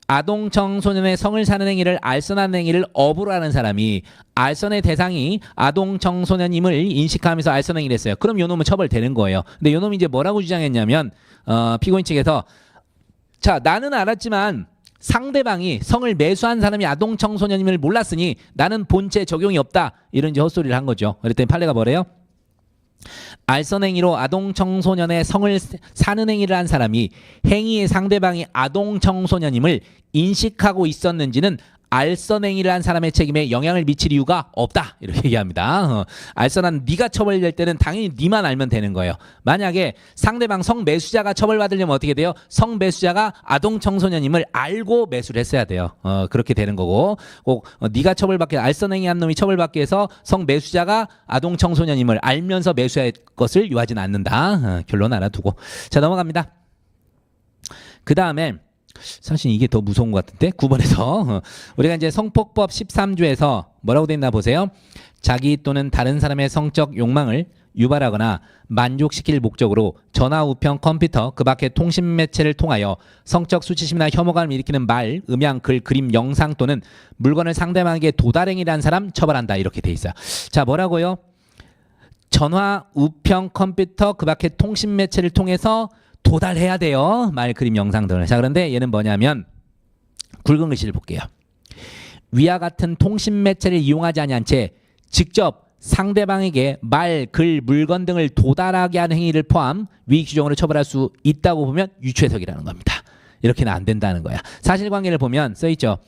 Speaker 1: 아동 청소년의 성을 사는 행위를 알선하는 행위를 업으로 하는 사람이 알선의 대상이 아동 청소년임을 인식하면서 알선 행위를 했어요. 그럼 요 놈은 처벌되는 거예요. 근데 요 놈이 이제 뭐라고 주장했냐면 피고인 측에서 자 나는 알았지만 상대방이 성을 매수한 사람이 아동 청소년임을 몰랐으니 나는 본체 적용이 없다. 이런 이제 헛소리를 한 거죠. 그랬더니 판례가 뭐래요? 알선 행위로 아동 청소년의 성을 사는 행위를 한 사람이 행위의 상대방이 아동 청소년임을 인식하고 있었는지는 알선 행위를 한 사람의 책임에 영향을 미칠 이유가 없다. 이렇게 얘기합니다. 알선한 네가 처벌될 때는 당연히 네만 알면 되는 거예요. 만약에 상대방 성매수자가 처벌받으려면 어떻게 돼요? 성매수자가 아동 청소년임을 알고 매수를 했어야 돼요. 그렇게 되는 거고 꼭 네가 처벌받게 알선 행위한 놈이 처벌받기 위해서 성매수자가 아동 청소년임을 알면서 매수할 것을 요하지는 않는다. 결론 알아두고 자 넘어갑니다. 그 다음에 사실 이게 더 무서운 것 같은데 9번에서 우리가 이제 성폭법 13조에서 뭐라고 돼 있나 보세요. 자기 또는 다른 사람의 성적 욕망을 유발하거나 만족시킬 목적으로 전화, 우편, 컴퓨터 그 밖의 통신 매체를 통하여 성적 수치심이나 혐오감을 일으키는 말, 음향, 글, 그림, 영상 또는 물건을 상대방에게 도달행위를 한 사람 처벌한다. 이렇게 돼 있어요. 자 뭐라고요? 전화, 우편, 컴퓨터 그 밖의 통신 매체를 통해서 도달해야 돼요. 말, 그림, 영상 등을. 자 그런데 얘는 뭐냐면 굵은 글씨를 볼게요. 위와 같은 통신 매체를 이용하지 아니한 채 직접 상대방에게 말, 글, 물건 등을 도달하게 하는 행위를 포함 위 규정으로 처벌할 수 있다고 보면 유추해석이라는 겁니다. 이렇게는 안 된다는 거야. 사실관계를 보면 써있죠.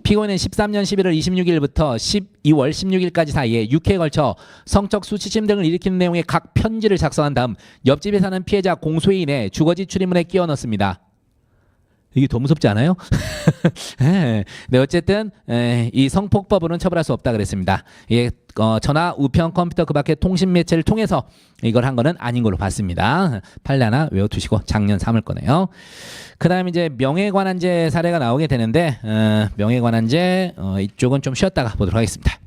Speaker 1: 피고인은 13년 11월 26일부터 12월 16일까지 사이에 6회에 걸쳐 성적 수치심 등을 일으키는 내용의 각 편지를 작성한 다음 옆집에 사는 피해자 공소인의 주거지 출입문에 끼워 넣습니다. 이게 더 무섭지 않아요? 네, 어쨌든 이 성폭법으로는 처벌할 수 없다 그랬습니다. 예, 전화, 우편, 컴퓨터 그 밖의 통신 매체를 통해서 이걸 한 거는 아닌 걸로 봤습니다. 판례 하나 외워두시고 작년 3월 거네요. 그 다음에 이제 명예관한제 사례가 나오게 되는데 명예관한제 이쪽은 좀 쉬었다가 보도록 하겠습니다.